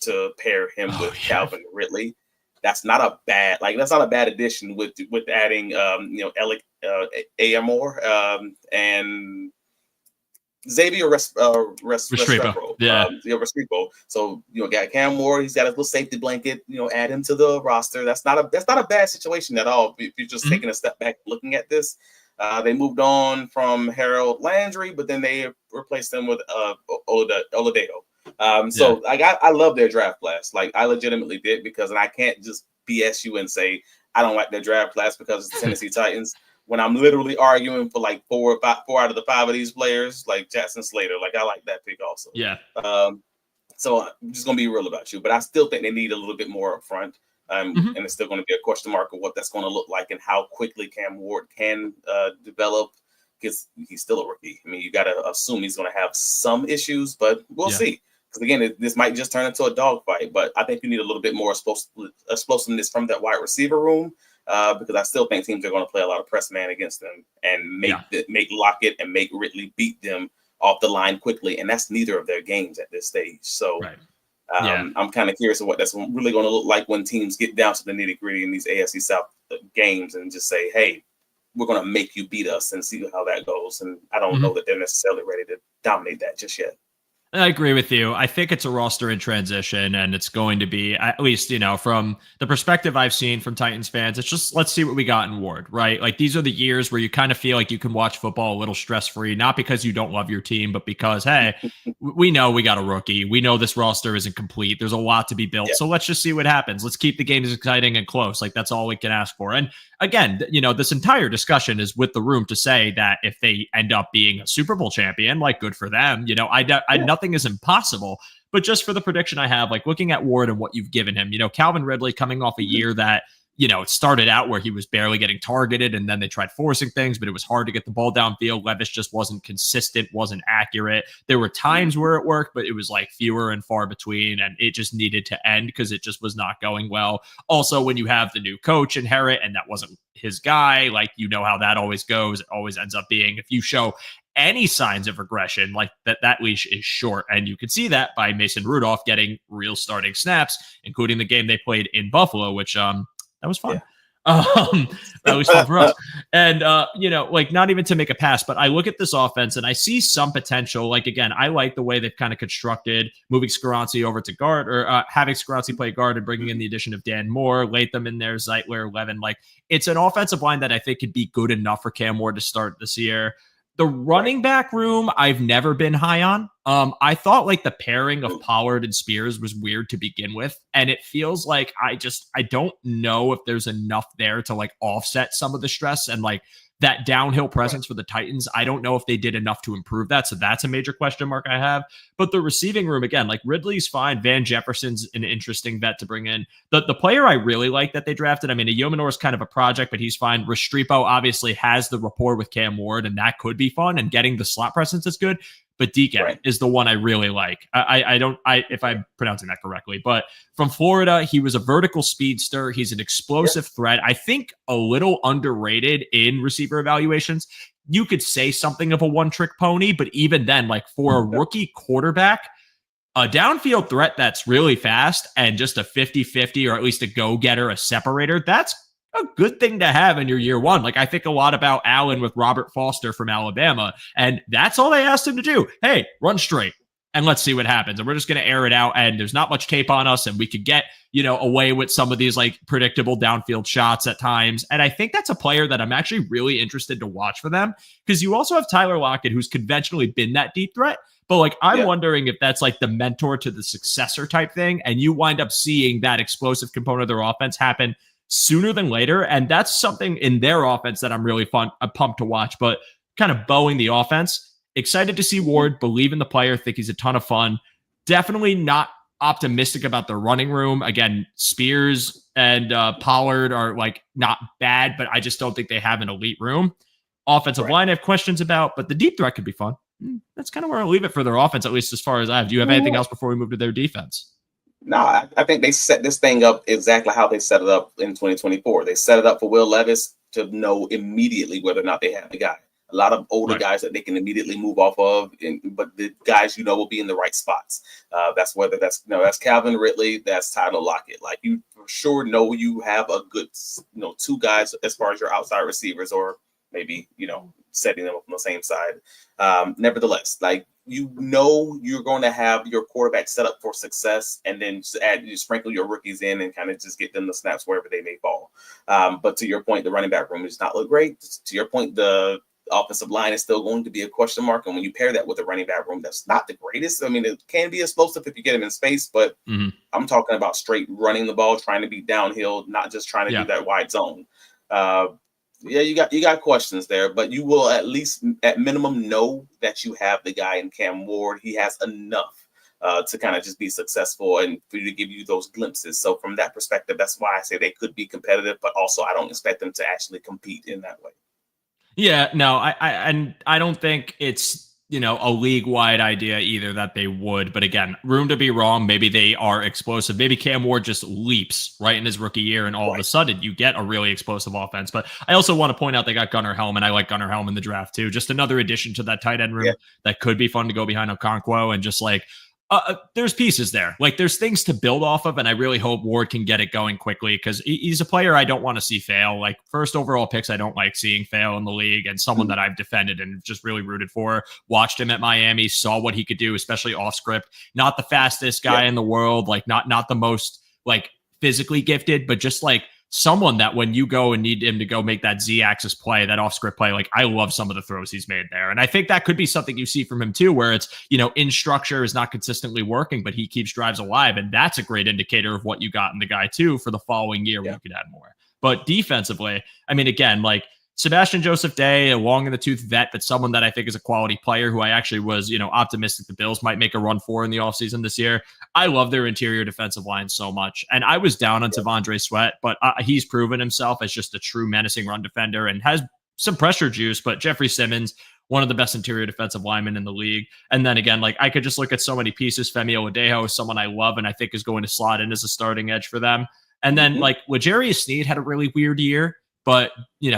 to pair him with Calvin Ridley. That's not a bad addition with adding Alec Amore and Xavier Restrepo. Restrepo. So got Cam Moore. He's got a little safety blanket. Add him to the roster. That's not a bad situation at all. If you're just taking a step back, looking at this, they moved on from Harold Landry, but then they replaced him with Oladejo. I love their draft class. Like, I legitimately did, because I can't just BS you and say I don't like their draft class because it's the Tennessee Titans, when I'm literally arguing for like four out of the 5 of these players, like Jackson Slater. Like, I like that pick also. Yeah. So I'm just gonna be real about you, but I still think they need a little bit more up front. And it's still going to be a question mark of what that's going to look like and how quickly Cam Ward can develop, because he's still a rookie. I mean, you got to assume he's going to have some issues, but we'll see. Because again, this might just turn into a dogfight. But I think you need a little bit more explosiveness from that wide receiver room, because I still think teams are going to play a lot of press man against them and make Lockett and make Ridley beat them off the line quickly, and that's neither of their games at this stage. So. I'm kind of curious of what that's really going to look like when teams get down to the nitty gritty in these AFC South games and just say, hey, we're going to make you beat us, and see how that goes. And I don't know that they're necessarily ready to dominate that just yet. I agree with you. I think it's a roster in transition, and it's going to be, at least, from the perspective I've seen from Titans fans, it's just, let's see what we got in Ward, right? Like, these are the years where you kind of feel like you can watch football a little stress-free, not because you don't love your team, but because, hey, we know we got a rookie. We know this roster isn't complete. There's a lot to be built. So let's just see what happens. Let's keep the games exciting and close. Like, that's all we can ask for. And again, this entire discussion is with the room to say that if they end up being a Super Bowl champion, like, good for them. Nothing is impossible, but just for the prediction I have, like, looking at Ward and what you've given him, Calvin Ridley coming off a year that, it started out where he was barely getting targeted, and then they tried forcing things, but it was hard to get the ball downfield. Levis just wasn't consistent, wasn't accurate. There were times where it worked, but it was like fewer and far between, and it just needed to end because it just was not going well. Also, when you have the new coach inherit and that wasn't his guy, like, how that always goes. It always ends up being, if you show any signs of regression, like that leash is short. And you could see that by Mason Rudolph getting real starting snaps, including the game they played in Buffalo, which that was fun. That was fun for us. And, not even to make a pass, but I look at this offense and I see some potential. Like, again, I like the way they've kind of constructed moving Skaronski over to guard, or having Skaronski play guard and bringing in the addition of Dan Moore, Latham in there, Zeitler, Levin. Like, it's an offensive line that I think could be good enough for Cam Ward to start this year. The running back room, I've never been high on. I thought like the pairing of Pollard and Spears was weird to begin with. And it feels like I don't know if there's enough there to like offset some of the stress and like that downhill presence for the Titans, I don't know if they did enough to improve that. So that's a major question mark I have. But the receiving room, again, like Ridley's fine. Van Jefferson's an interesting vet to bring in. The player I really like that they drafted, I mean, Yomenor is kind of a project, but he's fine. Restrepo obviously has the rapport with Cam Ward, and that could be fun. And getting the slot presence is good. But Deacon is the one I really like. I don't if I'm pronouncing that correctly, but from Florida, he was a vertical speedster. He's an explosive threat. I think a little underrated in receiver evaluations. You could say something of a one-trick pony, but even then, like for a rookie quarterback, a downfield threat that's really fast and just a 50-50 or at least a go-getter, a separator, that's a good thing to have in your year one. Like I think a lot about Allen with Robert Foster from Alabama, and that's all they asked him to do. Hey, run straight and let's see what happens. And we're just going to air it out, and there's not much tape on us, and we could get, away with some of these like predictable downfield shots at times. And I think that's a player that I'm actually really interested to watch for them, because you also have Tyler Lockett, who's conventionally been that deep threat. But like, I'm wondering if that's like the mentor to the successor type thing, and you wind up seeing that explosive component of their offense happen sooner than later. And that's something in their offense that I'm really pumped to watch. But kind of bowing the offense, excited to see Ward, believe in the player, think he's a ton of fun. Definitely not optimistic about the running room. Again, Spears and Pollard are like not bad, but I just don't think they have an elite room. Offensive line I have questions about, but the deep threat could be fun. That's kind of where I'll leave it for their offense, at least as far as I have. Do you have anything else before we move to their defense? No, I think they set this thing up exactly how they set it up in 2024. They set it up for Will Levis to know immediately whether or not they have the guy. A lot of older guys that they can immediately move off of, but the guys will be in the right spots. That's whether that's Calvin Ridley, that's Tyler Lockett. Like you for sure know you have a good two guys as far as your outside receivers, or maybe setting them up on the same side. Nevertheless, like you're going to have your quarterback set up for success, and then you sprinkle your rookies in and kind of just get them the snaps wherever they may fall. But to your point, the running back room does not look great. To your point, the offensive line is still going to be a question mark. And when you pair that with a running back room that's not the greatest, I mean, it can be explosive if you get him in space, but I'm talking about straight running the ball, trying to be downhill, not just trying to do that wide zone. You got questions there, but you will at least at minimum know that you have the guy in Cam Ward. He has enough to kind of just be successul and for you to give you those glimpses. So from that perspective, that's why I say they could be competitive, but also I don't expect them to actually compete in that way. Yeah, no, I don't think it's, a league-wide idea either that they would. But again, room to be wrong. Maybe they are explosive. Maybe Cam Ward just leaps right in his rookie year, and all of a sudden you get a really explosive offense. But I also want to point out they got Gunnar Helm, and I like Gunnar Helm in the draft too. Just another addition to that tight end room that could be fun to go behind Okonkwo, and just like there's pieces there. Like there's things to build off of, and I really hope Ward can get it going quickly, because he's a player I don't want to see fail. Like first overall picks, I don't like seeing fail in the league, and someone that I've defended and just really rooted for. Watched him at Miami, saw what he could do, especially off script. Not the fastest guy in the world, like not the most like physically gifted, but just like someone that when you go and need him to go make that Z-axis play, that off-script play, like I love some of the throws he's made there. And I think that could be something you see from him too, where it's, in structure is not consistently working, but he keeps drives alive. And that's a great indicator of what you got in the guy too for the following year when you could add more. But defensively, I mean, again, like Sebastian Joseph Day, a long in the tooth vet, but someone that I think is a quality player who I actually was, optimistic the Bills might make a run for in the offseason this year. I love their interior defensive line so much. And I was down on T'Vondre Sweat, but he's proven himself as just a true menacing run defender and has some pressure juice. But Jeffrey Simmons, one of the best interior defensive linemen in the league. And then again, like I could just look at so many pieces. Femi Oladejo is someone I love and I think is going to slot in as a starting edge for them. And then like L'Jarius Sneed had a really weird year, but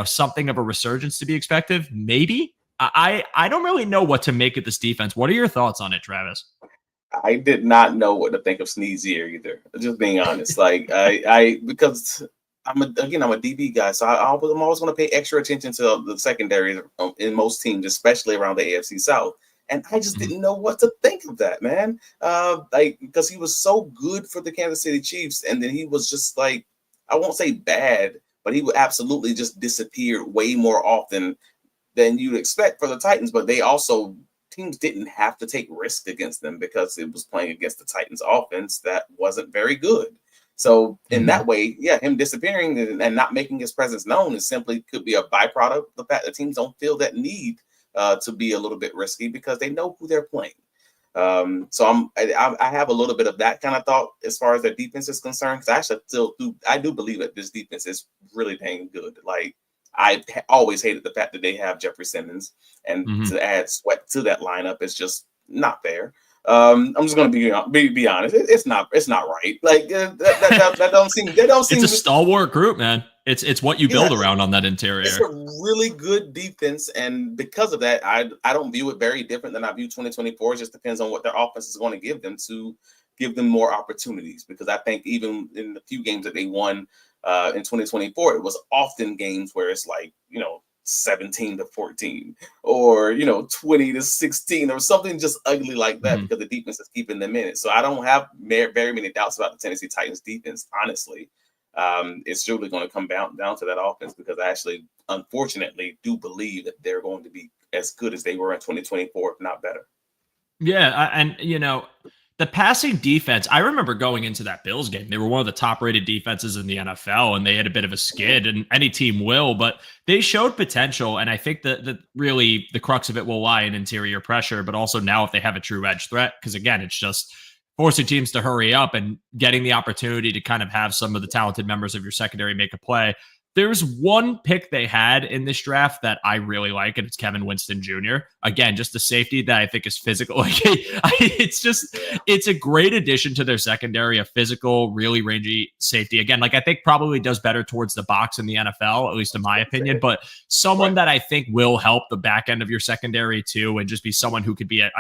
something of a resurgence to be expected. Maybe. I don't really know what to make of this defense. What are your thoughts on it, Travis? I did not know what to think of Sneed's year either. Just being honest, like because I'm a DB guy, so I'm always going to pay extra attention to the secondary in most teams, especially around the AFC South. And I just didn't know what to think of that, man. Because he was so good for the Kansas City Chiefs, and then he was just like, I won't say bad, but he would absolutely just disappear way more often than you'd expect for the Titans. But teams didn't have to take risk against them because it was playing against the Titans offense that wasn't very good. So in that way, yeah, him disappearing and not making his presence known is simply could be a byproduct of the fact that teams don't feel that need to be a little bit risky because they know who they're playing. So I have a little bit of that kind of thought as far as their defense is concerned, because I actually I do believe that this defense is really dang good. Like I always hated the fact that they have Jeffrey Simmons, and to add Sweat to that lineup is just not fair. I'm just gonna be honest. It's not right. Like that don't seem. It's a stalwart group, man. It's what you build around on that interior. It's a really good defense, and because of that, I don't view it very different than I view 2024. It just depends on what their offense is going to give them to give them more opportunities. Because I think even in the few games that they won in 2024, it was often games where it's like 17-14 or 20-16 or something just ugly like that because the defense is keeping them in it. So I don't have very many doubts about the Tennessee Titans defense, honestly. It's really going to come down to that offense because I actually, unfortunately, do believe that they're going to be as good as they were in 2024, if not better. Yeah, and the passing defense, I remember going into that Bills game. They were one of the top-rated defenses in the NFL, and they had a bit of a skid, and any team will, but they showed potential, and I think that really the crux of it will lie in interior pressure, but also now if they have a true edge threat, because again, it's just forcing teams to hurry up and getting the opportunity to kind of have some of the talented members of your secondary make a play. There's one pick they had in this draft that I really like, and it's Kevin Winston Jr. Again, just a safety that I think is physical. It's a great addition to their secondary, a physical, really rangy safety. Again, I think probably does better towards the box in the NFL, at least in my opinion, but someone that I think will help the back end of your secondary too, and just be someone who could be a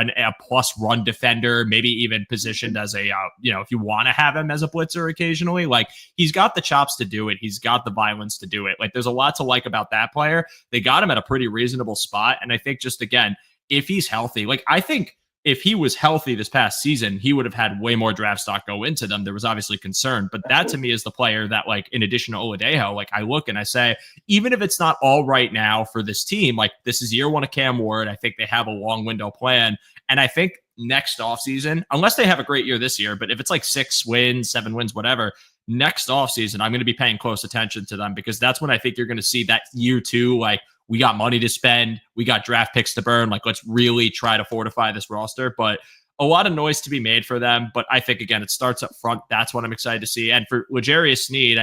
plus run defender, maybe even positioned as a, if you want to have him as a blitzer occasionally, he's got the chops to do it. He's got the violence to do it. There's a lot to like about that player. They got him at a pretty reasonable spot. And I think just, again, if he's healthy, I think if he was healthy this past season, he would have had way more draft stock go into them. There was obviously concern, but that to me is the player that, in addition to Oladejo, I look and I say, even if it's not all right now for this team, this is year one of Cam Ward. I think they have a long window plan. And I think next offseason, unless they have a great year this year, but if it's 6 wins, 7 wins, whatever, next offseason, I'm going to be paying close attention to them because that's when I think you're going to see that year two, we got money to spend, we got draft picks to burn, let's really try to fortify this roster. But a lot of noise to be made for them. But I think, again, it starts up front. That's what I'm excited to see. And for L'Jarius Sneed,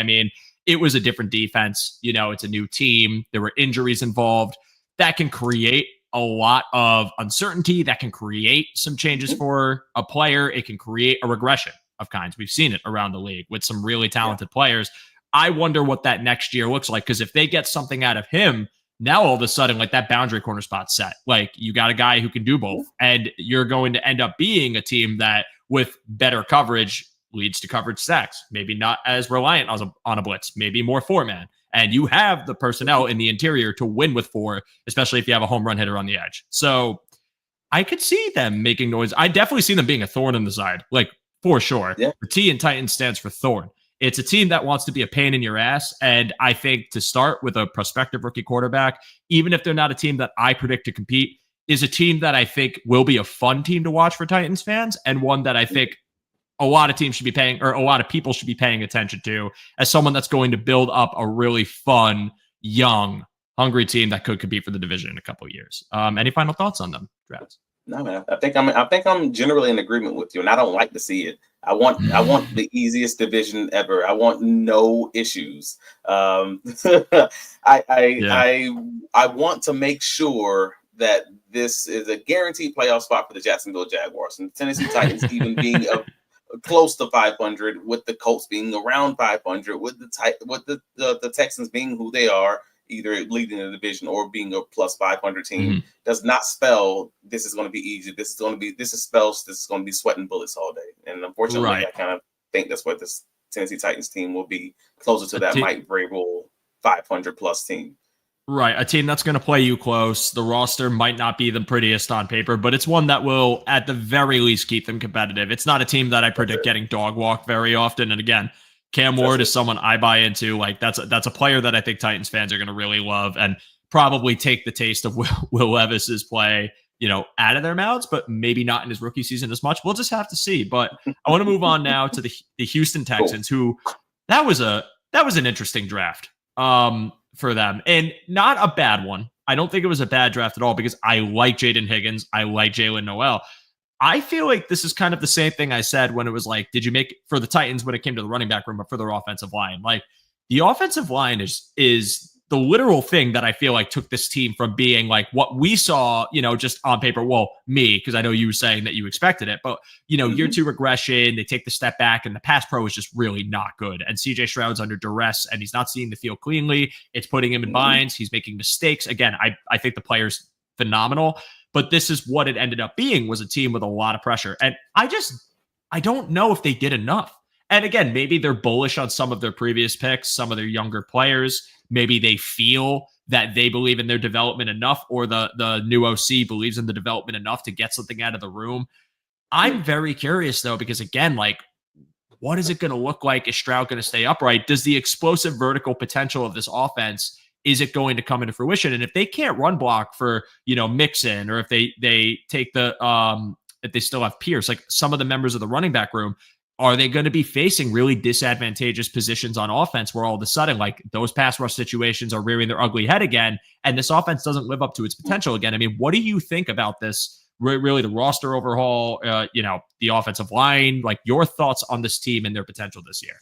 it was a different defense. It's a new team. There were injuries involved. That can create a lot of uncertainty. That can create some changes for a player. It can create a regression of kinds. We've seen it around the league with some really talented players. I wonder what that next year looks like, because if they get something out of him, now all of a sudden, that boundary corner spot set. You got a guy who can do both, and you're going to end up being a team that, with better coverage, leads to coverage sacks. Maybe not as reliant on a blitz, maybe more 4-man. And you have the personnel in the interior to win with 4, especially if you have a home run hitter on the edge. So I could see them making noise. I definitely see them being a thorn in the side, for sure. Yeah. The T in Titans stands for thorn. It's a team that wants to be a pain in your ass. And I think to start with a prospective rookie quarterback, even if they're not a team that I predict to compete, is a team that I think will be a fun team to watch for Titans fans, and one that I think a lot of teams should be paying, or a lot of people should be paying attention to, as someone that's going to build up a really fun, young, hungry team that could compete for the division in a couple of years. Any final thoughts on them, Travis? No, man. I think I'm generally in agreement with you, and I don't like to see it. I want the easiest division ever. I want no issues. I want to make sure that this is a guaranteed playoff spot for the Jacksonville Jaguars and the Tennessee Titans, even being close to 500, with the Colts being around 500, with the Texans being who they are, either leading the division or being a plus 500 team, does not spell this is going to be easy. This spells this is going to be sweating bullets all day. And unfortunately, I kind of think that's what this Tennessee Titans team will be, closer to that Mike Vrabel 500 plus team. Right. A team that's going to play you close. The roster might not be the prettiest on paper, but it's one that will, at the very least, keep them competitive. It's not a team that I predict getting dog walked very often. And again, Cam Ward is someone I buy into. That's a player that I think Titans fans are going to really love, and probably take the taste of Will Levis's play, out of their mouths, but maybe not in his rookie season as much. We'll just have to see. But I want to move on now to the Houston Texans, who that was an interesting draft for them, and not a bad one. I don't think it was a bad draft at all because I like Jaden Higgins. I like Jalen Noel. I feel like this is kind of the same thing I said when it was like, did you make for the Titans when it came to the running back room, but for their offensive line? Like the offensive line is the literal thing that I feel like took this team from being like what we saw, just on paper. Well, me, because I know you were saying that you expected it, but year two regression, they take the step back and the pass pro is just really not good. And CJ Stroud's under duress and he's not seeing the field cleanly. It's putting him in binds. He's making mistakes. Again, I think the player's phenomenal, but this is what it ended up being, was a team with a lot of pressure. And I don't know if they did enough. And again, maybe they're bullish on some of their previous picks, some of their younger players. Maybe they feel that they believe in their development enough, or the new OC believes in the development enough to get something out of the room. I'm very curious, though, because again, like, what is it going to look like? Is Stroud going to stay upright? Does the explosive vertical potential of this offense, is it going to come into fruition? And if they can't run block for, Mixon, or if they take the if they still have Pierce, like some of the members of the running back room, are they going to be facing really disadvantageous positions on offense where all of a sudden, like, those pass rush situations are rearing their ugly head again, and this offense doesn't live up to its potential again? I mean, what do you think about this? Really, the roster overhaul, the offensive line, like your thoughts on this team and their potential this year?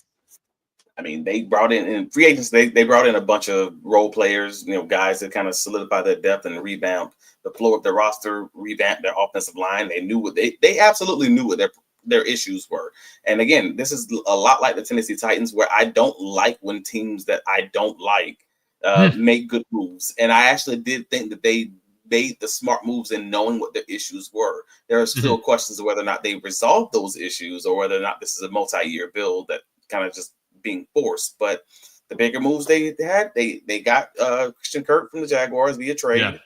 I mean, they brought in free agents. They brought in a bunch of role players, guys that kind of solidify their depth and revamp the floor of their roster, revamp their offensive line. They knew what they absolutely knew what their issues were. And again, this is a lot like the Tennessee Titans, where I don't like when teams that I don't like make good moves. And I actually did think that they made the smart moves in knowing what the issues were. There are still questions of whether or not they resolved those issues, or whether or not this is a multi-year build that kind of just being forced. But the bigger moves they had, they got Christian Kirk from the Jaguars via trade.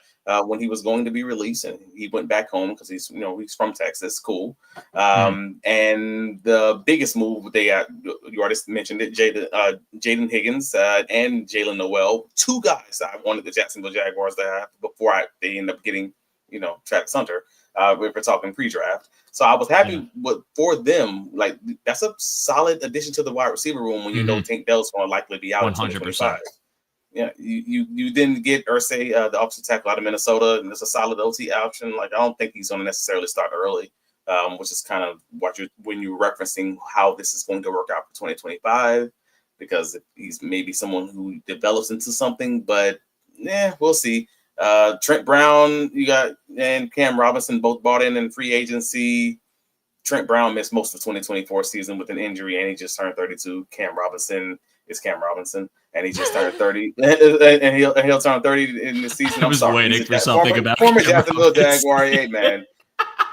When he was going to be released, and he went back home because he's from Texas. Cool. And the biggest move they got, you already mentioned it, Jaden Higgins and Jalen Noel, two guys I wanted the Jacksonville Jaguars to have before they end up getting, Travis Hunter. We're talking pre-draft. So I was happy for them. Like, that's a solid addition to the wide receiver room when you know Tank Dell's going to likely be out 100%. In 2025. Yeah, you didn't get Irsay, the offensive tackle out of Minnesota, and it's a solid OT option. Like, I don't think he's going to necessarily start early, which is kind of when you're referencing how this is going to work out for 2025, because he's maybe someone who develops into something. But we'll see. Trent Brown, and Cam Robinson both bought in free agency. Trent Brown missed most of the 2024 season with an injury, and he just turned 32. Cam Robinson is Cam Robinson, and he just turned 30, and he'll turn 30 in the season. I was waiting for something about former Jacksonville Jaguar. Hey, man,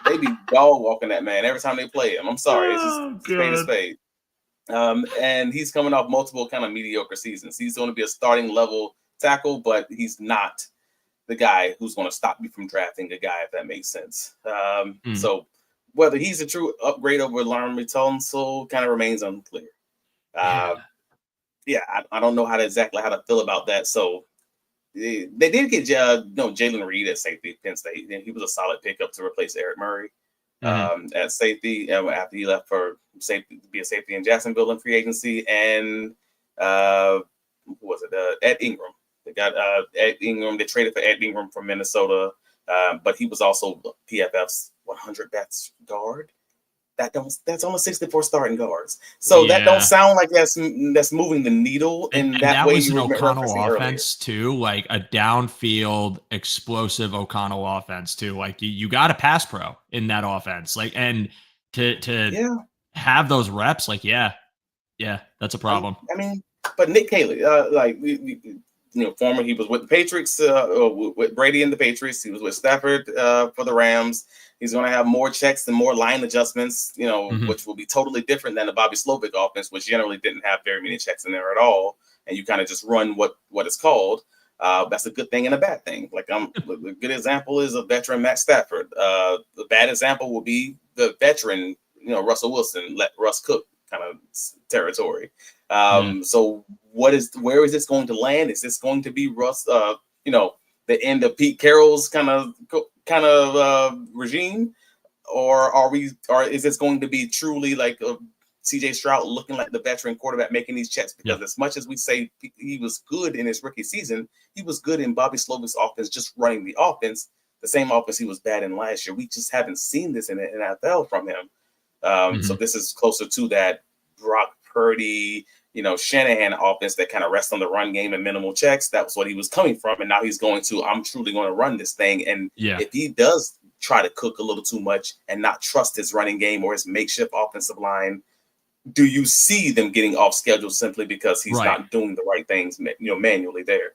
they be dog walking that man every time they play him. I'm sorry, it's just spade to spade. And he's coming off multiple kind of mediocre seasons. He's going to be a starting level tackle, but he's not the guy who's going to stop you from drafting a guy, if that makes sense. So whether he's a true upgrade over Laramie Tunsil kind of remains unclear. I don't know exactly how to feel about that. So they did get Jalen Reed at safety, Penn State, and he was a solid pickup to replace Eric Murray at safety after he left for safety to be a safety in Jacksonville in free agency. And Ed Ingram. They got Ed Ingram. They traded for Ed Ingram from Minnesota, but he was also PFF's 100 best guard. That's only 64 starting guards. So that don't sound like that's moving the needle in that way. Was an O'Connell offense too, like a downfield explosive O'Connell offense too. Like you got a pass pro in that offense, like, and to have those reps, like that's a problem. I mean, but Nick Caley, former, he was with the Patriots, with Brady and the Patriots. He was with Stafford for the Rams. He's going to have more checks and more line adjustments, which will be totally different than the Bobby Slovic offense, which generally didn't have very many checks in there at all. And you kind of just run what it's called. That's a good thing and a bad thing. Like, a good example is a veteran Matt Stafford. The bad example will be the veteran, Russell Wilson, let Russ cook kind of territory. So where is this going to land? Is this going to be Russ, the end of Pete Carroll's kind of kind of regime, or is this going to be truly like CJ Stroud looking like the veteran quarterback making these checks? Because as much as we say he was good in his rookie season, he was good in Bobby Slovis's offense, just running the offense, the same offense he was bad in last year. We just haven't seen this in the NFL from him. So this is closer to that Brock Purdy, Shanahan offense that kind of rests on the run game and minimal checks. That was what he was coming from. And now he's going to, I'm truly going to run this thing. And if he does try to cook a little too much and not trust his running game or his makeshift offensive line, do you see them getting off schedule simply because he's not doing the right things, manually there?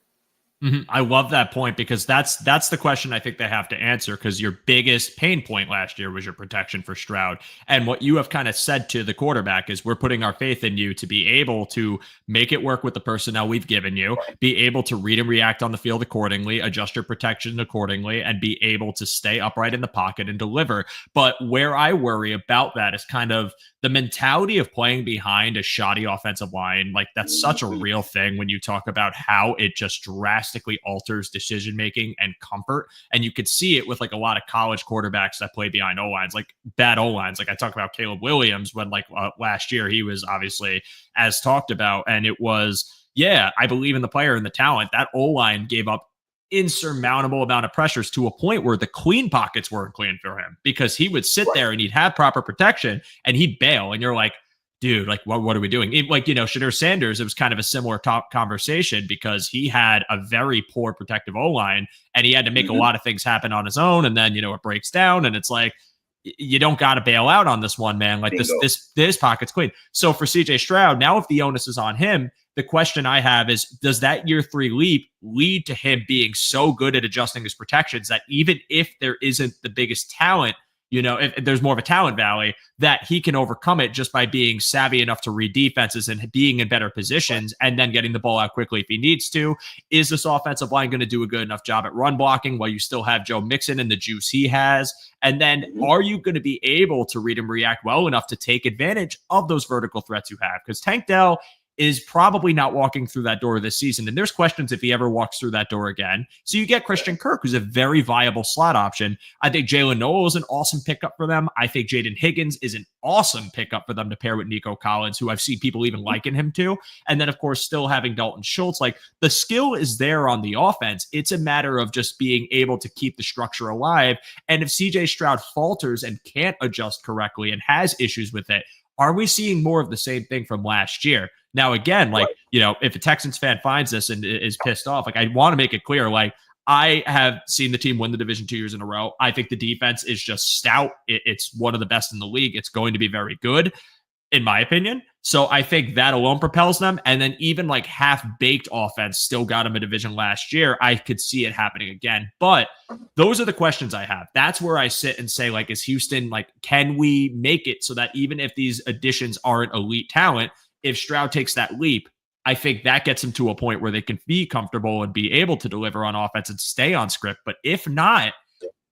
I love that point, because that's the question I think they have to answer, because your biggest pain point last year was your protection for Stroud. And what you have kind of said to the quarterback is, we're putting our faith in you to be able to make it work with the personnel we've given you, be able to read and react on the field accordingly, adjust your protection accordingly, and be able to stay upright in the pocket and deliver. But where I worry about that is kind of the mentality of playing behind a shoddy offensive line. Like, that's such a real thing when you talk about how it just drastically alters decision-making and comfort. And you could see it with like a lot of college quarterbacks that play behind O-lines, like bad O-lines. Like I talk about Caleb Williams when last year he was obviously as talked about. And it was, I believe in the player and the talent. That O-line gave up insurmountable amount of pressures to a point where the clean pockets weren't clean for him, because he would sit there and he'd have proper protection and he'd bail. And you're like, dude, like, what are we doing? Shedeur Sanders, it was kind of a similar top conversation, because he had a very poor protective O-line and he had to make a lot of things happen on his own. And then, it breaks down and it's like, you don't got to bail out on this one, man. Like this pocket's clean. So for CJ Stroud, now if the onus is on him, the question I have is, does that year 3 leap lead to him being so good at adjusting his protections that even if there isn't the biggest talent, if there's more of a talent valley, that he can overcome it just by being savvy enough to read defenses and being in better positions and then getting the ball out quickly if he needs to? Is this offensive line going to do a good enough job at run blocking while you still have Joe Mixon and the juice he has? And then are you going to be able to read and react well enough to take advantage of those vertical threats you have? Because Tank Dell is probably not walking through that door this season. And there's questions if he ever walks through that door again. So you get Christian Kirk, who's a very viable slot option. I think Jalen Noel is an awesome pickup for them. I think Jaden Higgins is an awesome pickup for them to pair with Nico Collins, who I've seen people even liken him to. And then, of course, still having Dalton Schultz. Like, the skill is there on the offense. It's a matter of just being able to keep the structure alive. And if CJ Stroud falters and can't adjust correctly and has issues with it, are we seeing more of the same thing from last year? Now, again, if a Texans fan finds this and is pissed off, like, I want to make it clear, like, I have seen the team win the division 2 years in a row. I think the defense is just stout. It's one of the best in the league. It's going to be very good, in my opinion. So I think that alone propels them. And then even like half-baked offense still got them a division last year. I could see it happening again. But those are the questions I have. That's where I sit and say, like, is Houston, like, can we make it so that even if these additions aren't elite talent, if Stroud takes that leap, I think that gets them to a point where they can be comfortable and be able to deliver on offense and stay on script. But if not,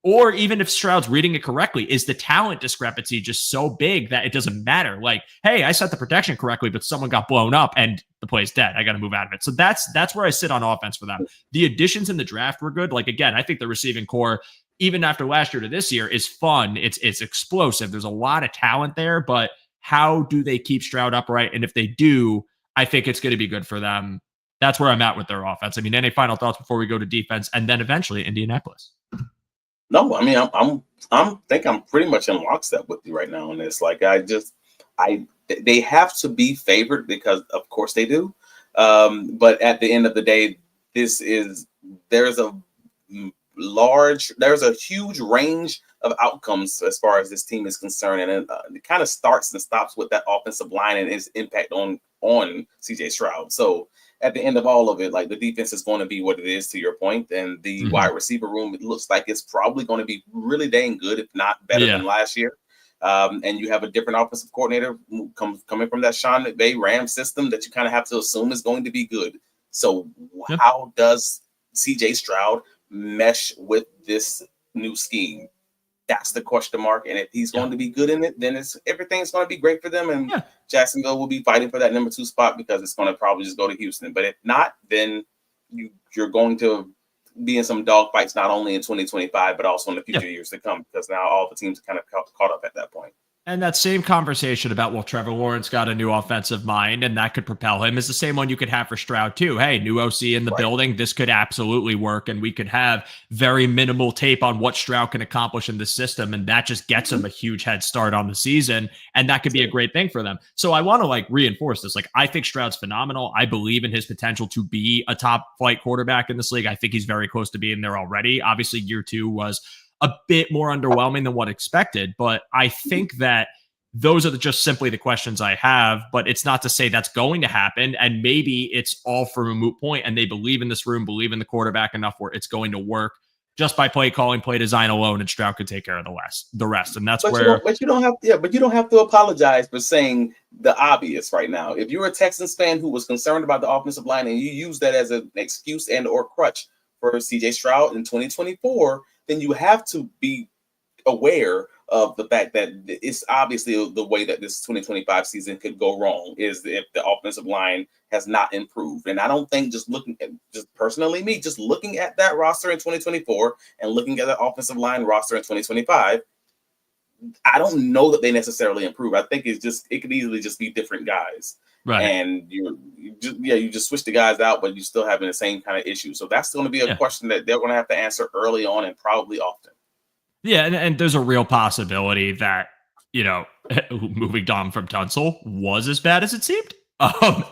or even if Stroud's reading it correctly, is the talent discrepancy just so big that it doesn't matter? Like, hey, I set the protection correctly, but someone got blown up and the play's dead. I got to move out of it. So that's where I sit on offense for them. The additions in the draft were good. Like, again, I think the receiving core, even after last year to this year, is fun. It's explosive. There's a lot of talent there, but how do they keep Stroud upright? And if they do, I think it's going to be good for them. That's where I'm at with their offense. I mean, any final thoughts before we go to defense and then eventually Indianapolis? No, I mean, I'm pretty much in lockstep with you right now on this. Like, they have to be favored because of course they do. But at the end of the day, there's a huge range of outcomes as far as this team is concerned. And it kind of starts and stops with that offensive line and its impact on CJ Stroud. So at the end of all of it, like, the defense is going to be what it is, to your point, and the wide receiver room, it looks like it's probably going to be really dang good, if not better than last year. And you have a different offensive coordinator coming from that Sean McVay Rams system that you kind of have to assume is going to be good. So how does CJ Stroud mesh with this new scheme? That's the question mark. And if he's going to be good in it, then everything's going to be great for them. And Jacksonville will be fighting for that number 2 spot because it's going to probably just go to Houston. But if not, then you're going to be in some dogfights, not only in 2025, but also in the future Yeah. years to come, because now all the teams are kind of caught up at that point. And that same conversation about, well, Trevor Lawrence got a new offensive mind and that could propel him is the same one you could have for Stroud too. Hey, new OC in the building. This could absolutely work. And we could have very minimal tape on what Stroud can accomplish in the system. And that just gets him a huge head start on the season. And that could be a great thing for them. So I want to like reinforce this. Like, I think Stroud's phenomenal. I believe in his potential to be a top flight quarterback in this league. I think he's very close to being there already. Obviously, year 2 was a bit more underwhelming than what expected, but I think that those are just simply the questions I have, but it's not to say that's going to happen. And maybe it's all from a moot point and they believe in this room, believe in the quarterback enough where it's going to work just by play calling, play design alone, and Stroud could take care of the rest. And that's but you don't have to apologize for saying the obvious right now. If you're a Texans fan who was concerned about the offensive line and you use that as an excuse and or crutch for CJ Stroud in 2024, then you have to be aware of the fact that it's obviously the way that this 2025 season could go wrong is if the offensive line has not improved. And I don't think just looking at just looking at that roster in 2024 and looking at the offensive line roster in 2025, I don't know that they necessarily improve. I think it could easily just be different guys. Right. And you just switch the guys out, but you're still having the same kind of issue. So that's going to be a question that they're going to have to answer early on and probably often. Yeah, and there's a real possibility that, moving Dom from Tunsil was as bad as it seemed.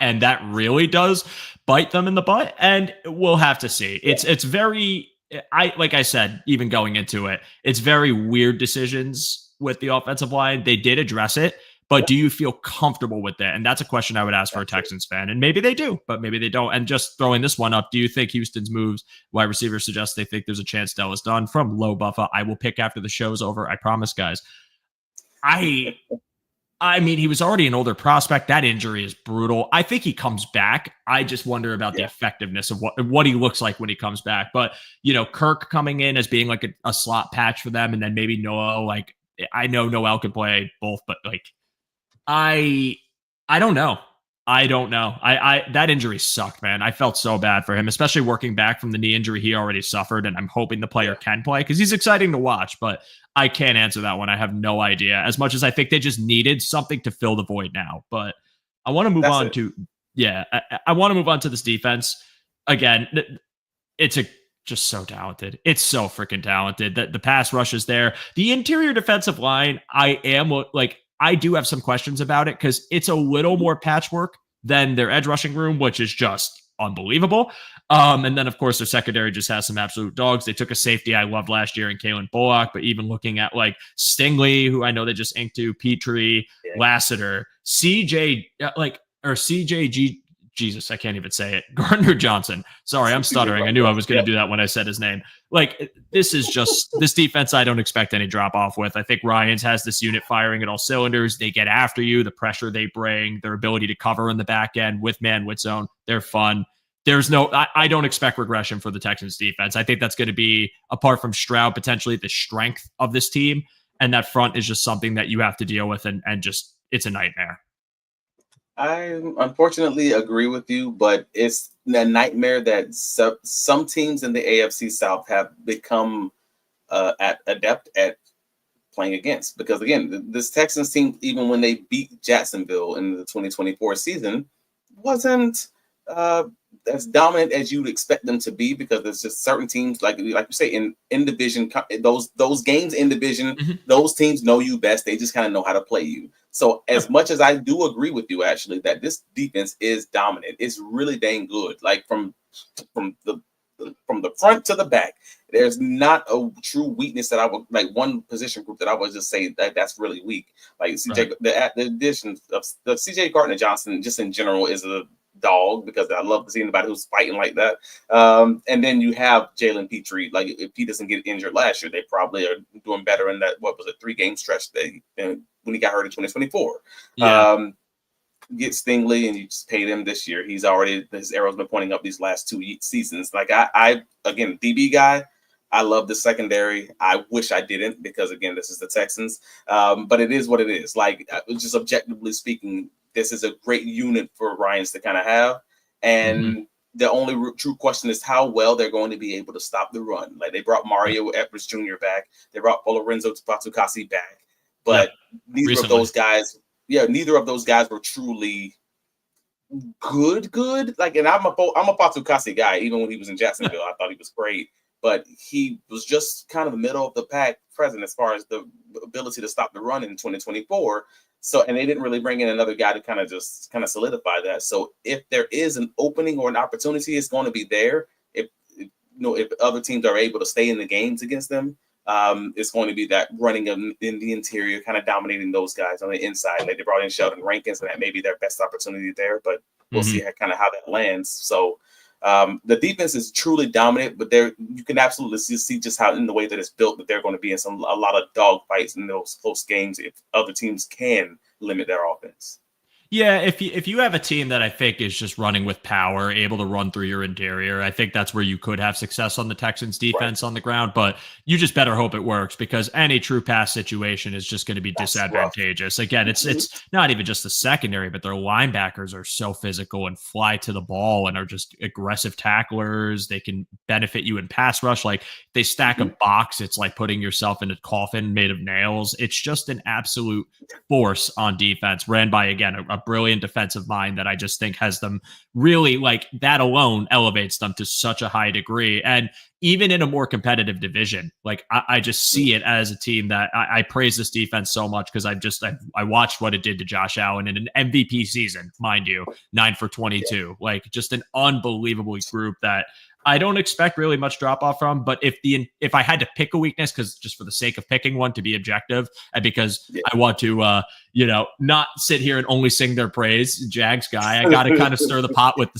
And that really does bite them in the butt. And we'll have to see. It's very, like I said, even going into it, it's very weird decisions with the offensive line. They did address it, but do you feel comfortable with that? And that's a question I would ask for a Texans fan. And maybe they do, but maybe they don't. And just throwing this one up, do you think Houston's moves, wide receivers suggest they think there's a chance Dell is done? From Low Buffa, I will pick after the show's over. I promise, guys. I mean, he was already an older prospect. That injury is brutal. I think he comes back. I just wonder about the effectiveness of what he looks like when he comes back. But, Kirk coming in as being like a slot patch for them, and then maybe Noel, like, I know Noel can play both, but like, I don't know. That injury sucked, man. I felt so bad for him, especially working back from the knee injury he already suffered. And I'm hoping the player can play because he's exciting to watch, but I can't answer that one. I have no idea, as much as I think they just needed something to fill the void now. But I want to move on to this defense. Again, it's just so talented. It's so freaking talented that the pass rush is there. The interior defensive line, I do have some questions about it because it's a little more patchwork than their edge rushing room, which is just unbelievable. And then, of course, their secondary just has some absolute dogs. They took a safety I loved last year in Kalen Bullock, but even looking at like Stingley, who I know they just inked to, Petrie, Lassiter, CJG. Jesus, I can't even say it. Gardner Johnson. Sorry, I'm stuttering. I knew I was going to do that when I said his name. Like, this is just this defense I don't expect any drop off with. I think Ryans has this unit firing at all cylinders. They get after you, the pressure they bring, their ability to cover in the back end with man, with zone. They're fun. I don't expect regression for the Texans defense. I think that's going to be, apart from Stroud, potentially the strength of this team. And that front is just something that you have to deal with and just, it's a nightmare. I unfortunately agree with you, but it's a nightmare that some teams in the AFC South have become adept at playing against. Because again, this Texans team, even when they beat Jacksonville in the 2024 season, wasn't as dominant as you'd expect them to be, because there's just certain teams, like you say, in division, those games in division, those teams know you best. They just kind of know how to play you. So as much as I do agree with you, actually, that this defense is dominant, it's really dang good. Like from the front to the back, there's not a true weakness that I would, like one position group that I would just say that's really weak. Like CJ, the addition of the CJ Gardner Johnson, just in general, is a dog, because I love to see anybody who's fighting like that. And then you have Jalen Petrie. Like, if he doesn't get injured last year, they probably are doing better in that, 3-game stretch when he got hurt in 2024. Get Stingley and you just paid him this year. His arrow's been pointing up these last 2 seasons. Like, I again, DB guy, I love the secondary. I wish I didn't, because again, this is the Texans. But it is what it is. Like, just objectively speaking, this is a great unit for Ryans to kind of have. And the only true question is how well they're going to be able to stop the run. Like they brought Mario Edwards Jr. back, they brought Lorenzo Fatukasi back, but neither of those guys were truly good. Like, and I'm a Fatukasi guy. Even when he was in Jacksonville, I thought he was great, but he was just kind of the middle of the pack present as far as the ability to stop the run in 2024. So, and they didn't really bring in another guy to kind of solidify that. So if there is an opening or an opportunity, it's going to be there. If other teams are able to stay in the games against them, it's going to be that running in the interior, kind of dominating those guys on the inside. Like they brought in Sheldon Rankins, and that may be their best opportunity there, but we'll see how that lands. So the defense is truly dominant, but you can absolutely see just how in the way that it's built that they're going to be in a lot of dog fights in those close games if other teams can limit their offense. Yeah, if you have a team that I think is just running with power, able to run through your interior, I think that's where you could have success on the Texans defense on the ground, but you just better hope it works because any true pass situation is just going to be disadvantageous. Again, it's not even just the secondary, but their linebackers are so physical and fly to the ball and are just aggressive tacklers. They can benefit you in pass rush. Like they stack a box. It's like putting yourself in a coffin made of nails. It's just an absolute force on defense ran by, again, a brilliant defensive mind that I just think has them really, like, that alone elevates them to such a high degree. And even in a more competitive division, like I just see it as a team that I praise this defense so much because I watched what it did to Josh Allen in an MVP season, mind you, 9 for 22, like just an unbelievable group that I don't expect really much drop off from, but if I had to pick a weakness, because just for the sake of picking one to be objective, and because I want to not sit here and only sing their praise, Jags guy, I got to kind of stir the pot with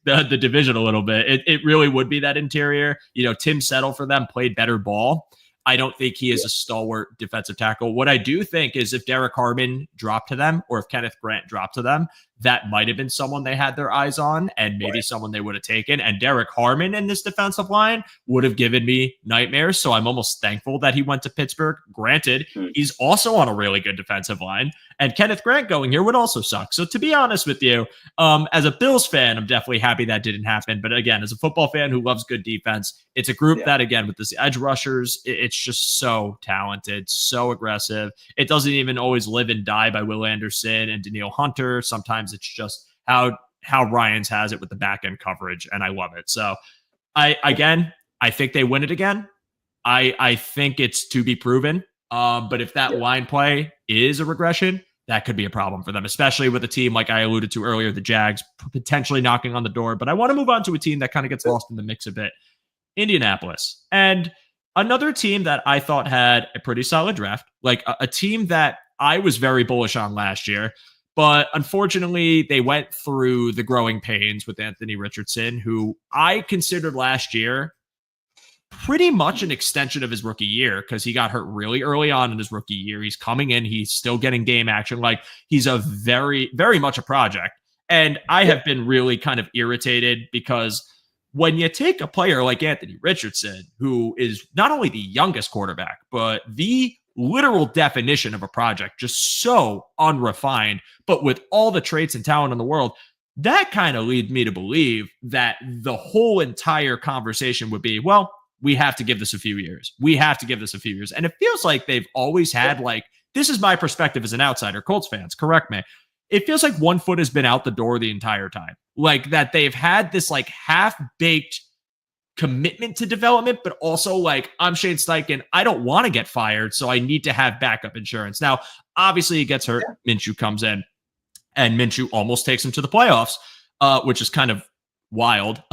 the division a little bit. It really would be that interior. Tim Settle for them played better ball. I don't think he is a stalwart defensive tackle. What I do think is if Derek Harmon dropped to them or if Kenneth Grant dropped to them, that might have been someone they had their eyes on and maybe someone they would have taken. And Derek Harmon in this defensive line would have given me nightmares. So I'm almost thankful that he went to Pittsburgh. Granted, he's also on a really good defensive line. And Kenneth Grant going here would also suck. So to be honest with you, as a Bills fan, I'm definitely happy that didn't happen. But again, as a football fan who loves good defense, it's a group that, again, with this edge rushers, it's just so talented, so aggressive. It doesn't even always live and die by Will Anderson and Danielle Hunter. Sometimes it's just how Ryans has it with the back end coverage, and I love it. So I think they win it again. I think it's to be proven. But if that line play is a regression, that could be a problem for them, especially with a team like I alluded to earlier, the Jags potentially knocking on the door. But I want to move on to a team that kind of gets lost in the mix a bit, Indianapolis. And another team that I thought had a pretty solid draft, like a team that I was very bullish on last year. But unfortunately, they went through the growing pains with Anthony Richardson, who I considered last year pretty much an extension of his rookie year because he got hurt really early on in his rookie year. He's coming in. He's still getting game action. Like he's a very, very much a project. And I have been really kind of irritated because when you take a player like Anthony Richardson, who is not only the youngest quarterback, but the literal definition of a project, just so unrefined, but with all the traits and talent in the world, that kind of leads me to believe that the whole entire conversation would be, well, we have to give this a few years. We have to give this a few years. And it feels like they've always had, like, this is my perspective as an outsider, Colts fans, correct me. It feels like one foot has been out the door the entire time. Like that they've had this like half-baked commitment to development, but also like, I'm Shane Steichen. I don't want to get fired, so I need to have backup insurance. Now, obviously he gets hurt. Minshew comes in and Minshew almost takes him to the playoffs, which is kind of wild.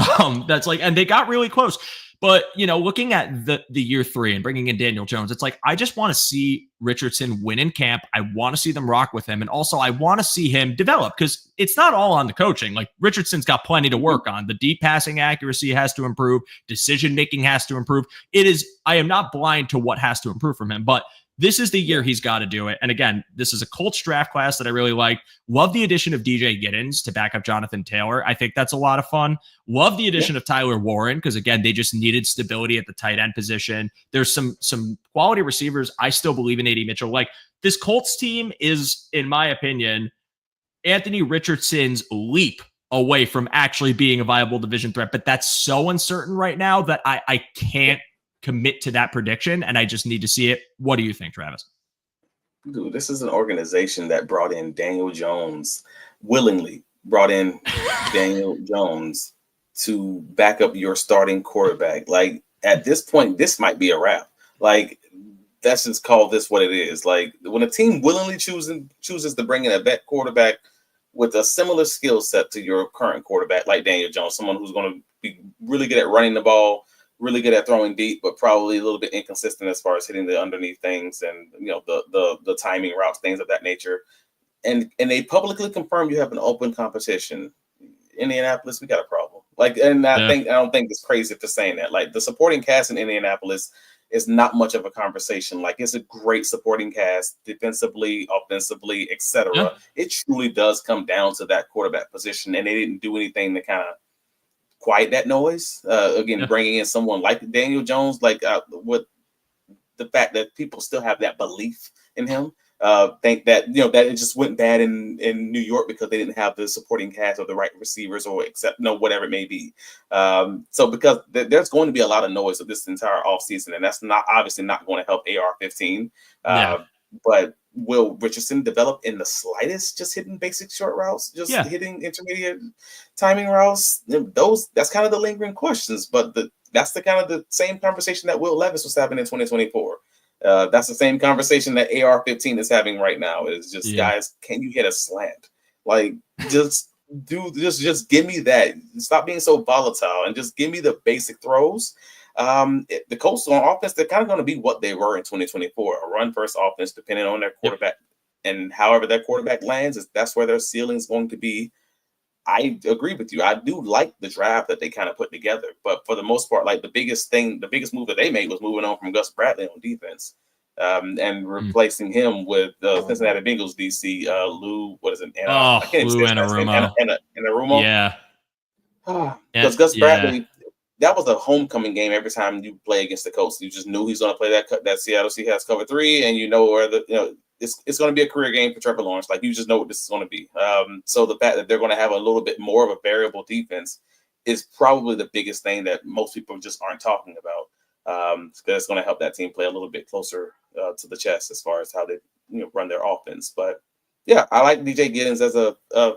That's like, and they got really close. But, looking at the year 3 and bringing in Daniel Jones, it's like, I just want to see Richardson win in camp. I want to see them rock with him. And also I want to see him develop because it's not all on the coaching. Like Richardson's got plenty to work on. The deep passing accuracy has to improve. Decision-making has to improve. I am not blind to what has to improve from him, but this is the year he's got to do it. And again, this is a Colts draft class that I really like. Love the addition of DJ Giddens to back up Jonathan Taylor. I think that's a lot of fun. Love the addition of Tyler Warren because, again, they just needed stability at the tight end position. There's some quality receivers. I still believe in A.D. Mitchell. Like, this Colts team is, in my opinion, Anthony Richardson's leap away from actually being a viable division threat. But that's so uncertain right now that I can't commit to that prediction, and I just need to see it. What do you think, Travis? Dude, this is an organization that brought in Daniel Jones, willingly brought in Daniel Jones to back up your starting quarterback. Like, at this point, this might be a wrap. Like, let's just call this what it is. Like, when a team willingly chooses to bring in a vet quarterback with a similar skill set to your current quarterback, like Daniel Jones, someone who's going to be really good at running the ball, really good at throwing deep, but probably a little bit inconsistent as far as hitting the underneath things and, you know, the timing routes, things of that nature. And they publicly confirm you have an open competition. Indianapolis, we got a problem. Like, and I don't think it's crazy for saying that. Like, the supporting cast in Indianapolis is not much of a conversation. Like, it's a great supporting cast, defensively, offensively, etc. Yeah. It truly does come down to that quarterback position, and they didn't do anything to kind of quiet that noise. Bringing in someone like Daniel Jones, like with the fact that people still have that belief in him. Think that, you know, that it just went bad in New York because they didn't have the supporting cast or the right receivers or whatever it may be. So because there's going to be a lot of noise of this entire offseason, and that's obviously not going to help AR-15. But will Richardson develop in the slightest, just hitting basic short routes, hitting intermediate timing routes? That's kind of the lingering questions, but that's the kind of the same conversation that Will Levis was having in 2024. That's the same conversation that AR-15 is having right now. Is just, guys, can you hit a slant? Like, just give me that. Stop being so volatile and just give me the basic throws. The Colts on offense, they're kind of going to be what they were in 2024, a run-first offense, depending on their quarterback. And however their quarterback lands, that's where their ceiling is going to be. I agree with you. I do like the draft that they kind of put together, but for the most part, like the biggest move that they made was moving on from Gus Bradley on defense, and replacing him with the Cincinnati Bengals DC Lou. What is it? I can't even say his last name. Anarumo. Yeah. Because Gus Bradley, that was a homecoming game every time you play against the Colts. You just knew he's going to play that Seattle Seahawks cover 3, and you know where it's going to be a career game for Trevor Lawrence. Like, you just know what this is going to be. So the fact that they're going to have a little bit more of a variable defense is probably the biggest thing that most people just aren't talking about. Because it's going to help that team play a little bit closer to the chest as far as how they run their offense. But yeah, I like DJ Giddens as a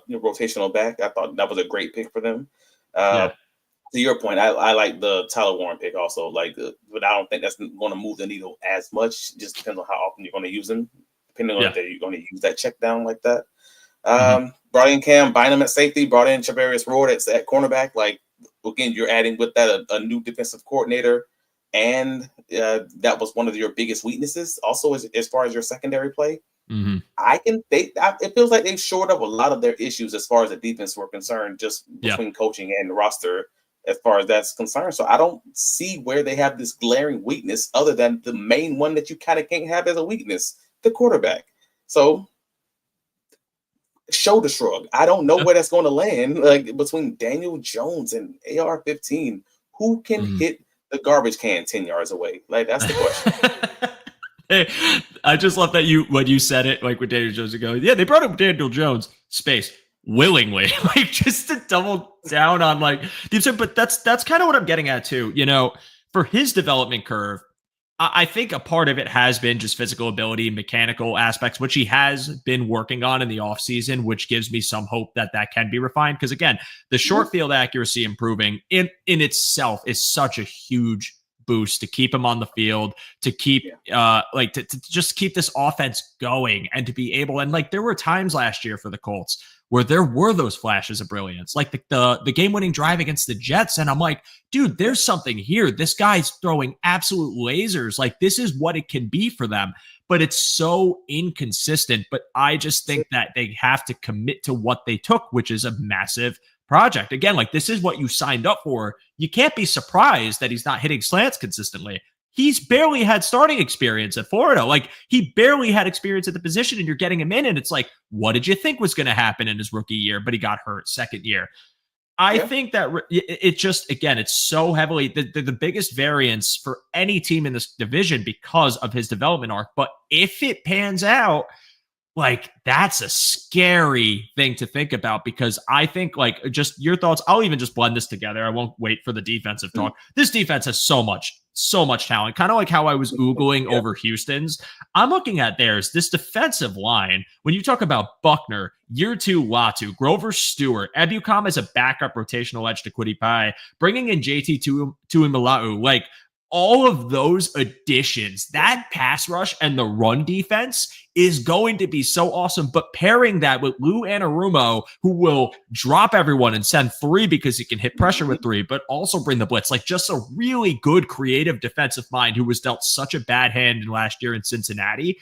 rotational back. I thought that was a great pick for them. To your point, I like the Tyler Warren pick also. But I don't think that's going to move the needle as much. It just depends on how often you're going to use him. Depending on if you're going to use that check down like that. Brought in Cam Bynum at safety, brought in Charvarius Ward at cornerback. Like, again, you're adding with that a new defensive coordinator, and that was one of your biggest weaknesses. Also, as far as your secondary play, it feels like they've shored up a lot of their issues as far as the defense were concerned, just between coaching and the roster as far as that's concerned. So I don't see where they have this glaring weakness other than the main one that you kind of can't have as a weakness, the quarterback. So shoulder shrug. I don't know where that's going to land. Like, between Daniel Jones and AR-15, who can hit the garbage can 10 yards away? Like, that's the question. Hey, I just love that when you said it, like with Daniel Jones, you go, they brought up Daniel Jones willingly, like, just to double down on like the, but that's kind of what I'm getting at too. For his development curve, I think a part of it has been just physical ability, mechanical aspects, which he has been working on in the offseason, which gives me some hope that can be refined. Because again, the short field accuracy improving in itself is such a huge boost to keep him on the field, to keep to just keep this offense going, and to be able, and like there were times last year for the Colts where there were those flashes of brilliance, like the game-winning drive against the Jets. And I'm like, dude, there's something here. This guy's throwing absolute lasers. Like, this is what it can be for them. But it's so inconsistent. But I just think that they have to commit to what they took, which is a massive project. Again, like, this is what you signed up for. You can't be surprised that he's not hitting slants consistently. He's barely had starting experience at Florida. Like, he barely had experience at the position, and you're getting him in, and it's like, what did you think was going to happen in his rookie year? But he got hurt second year. I think that it just, again, it's so heavily the biggest variance for any team in this division because of his development arc. But if it pans out, like that's a scary thing to think about, because I think, like, just your thoughts. I'll even just blend this together. I won't wait for the defensive talk. This defense has so much talent. Kind of like how I was Googling over Houston's. I'm looking at theirs. This defensive line, when you talk about Buckner, year 2 Latu, Grover Stewart, Ebukam as a backup rotational edge to Kwity Paye, bringing in JT Tuimoloau, like, all of those additions, that pass rush and the run defense is going to be so awesome. But pairing that with Lou Anarumo, who will drop everyone and send 3 because he can hit pressure with 3, but also bring the blitz, like just a really good creative defensive mind who was dealt such a bad hand last year in Cincinnati.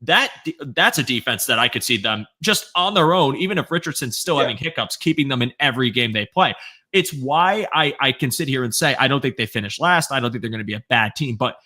That's a defense that I could see them just on their own, even if Richardson's still having hiccups, keeping them in every game they play. It's why I can sit here and say I don't think they finish last. I don't think they're going to be a bad team, but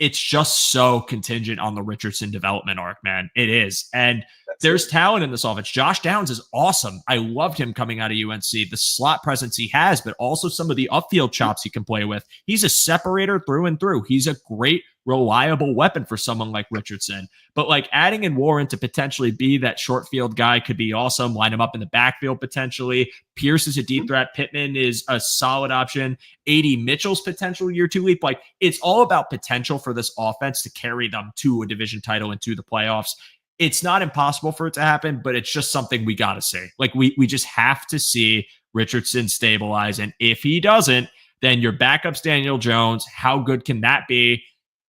it's just so contingent on the Richardson development arc, man. It is. And there's talent in this offense. Josh Downs is awesome. I loved him coming out of UNC, the slot presence he has, but also some of the upfield chops he can play with. He's a separator through and through. He's a great, reliable weapon for someone like Richardson. But like adding in Warren to potentially be that short field guy could be awesome. Line him up in the backfield potentially. Pierce is a deep threat. Pittman is a solid option. AD Mitchell's potential year 2 leap. Like, it's all about potential for this offense to carry them to a division title and to the playoffs. It's not impossible for it to happen, but it's just something we got to see. Like, we just have to see Richardson stabilize. And if he doesn't, then your backup's Daniel Jones. How good can that be?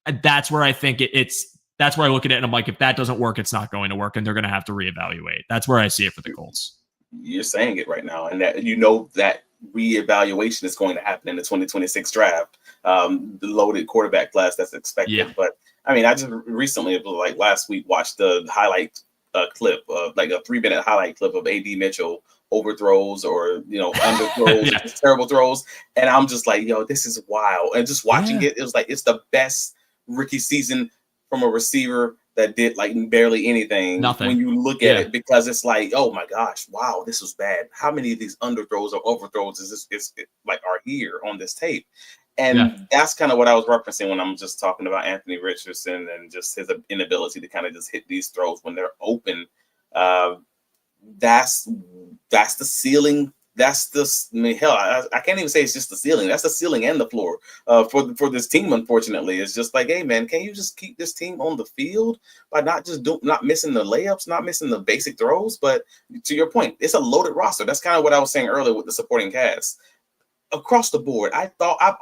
And that's where I think that's where I look at it and I'm like, if that doesn't work, it's not going to work, and they're going to have to reevaluate. That's where I see it for the Colts. You're saying it right now, and that that reevaluation is going to happen in the 2026 draft, the loaded quarterback class that's expected. Yeah. But I mean, I just recently, like last week, watched the highlight clip of like a 3-minute highlight clip of AD Mitchell overthrows or underthrows, just terrible throws, and I'm just like, yo, this is wild. And just watching it was like it's the best rookie season from a receiver that did like barely anything. Nothing. When you look at it, because it's like, oh my gosh, wow, this was bad. How many of these underthrows or overthrows is like are here on this tape? And that's kind of what I was referencing when I'm just talking about Anthony Richardson and just his inability to kind of just hit these throws when they're open. That's the ceiling. That's I can't even say it's just the ceiling. That's the ceiling and the floor for this team. Unfortunately, it's just like, hey man, can you just keep this team on the field by not missing the layups, not missing the basic throws? But to your point, it's a loaded roster. That's kind of what I was saying earlier with the supporting cast across the board. I've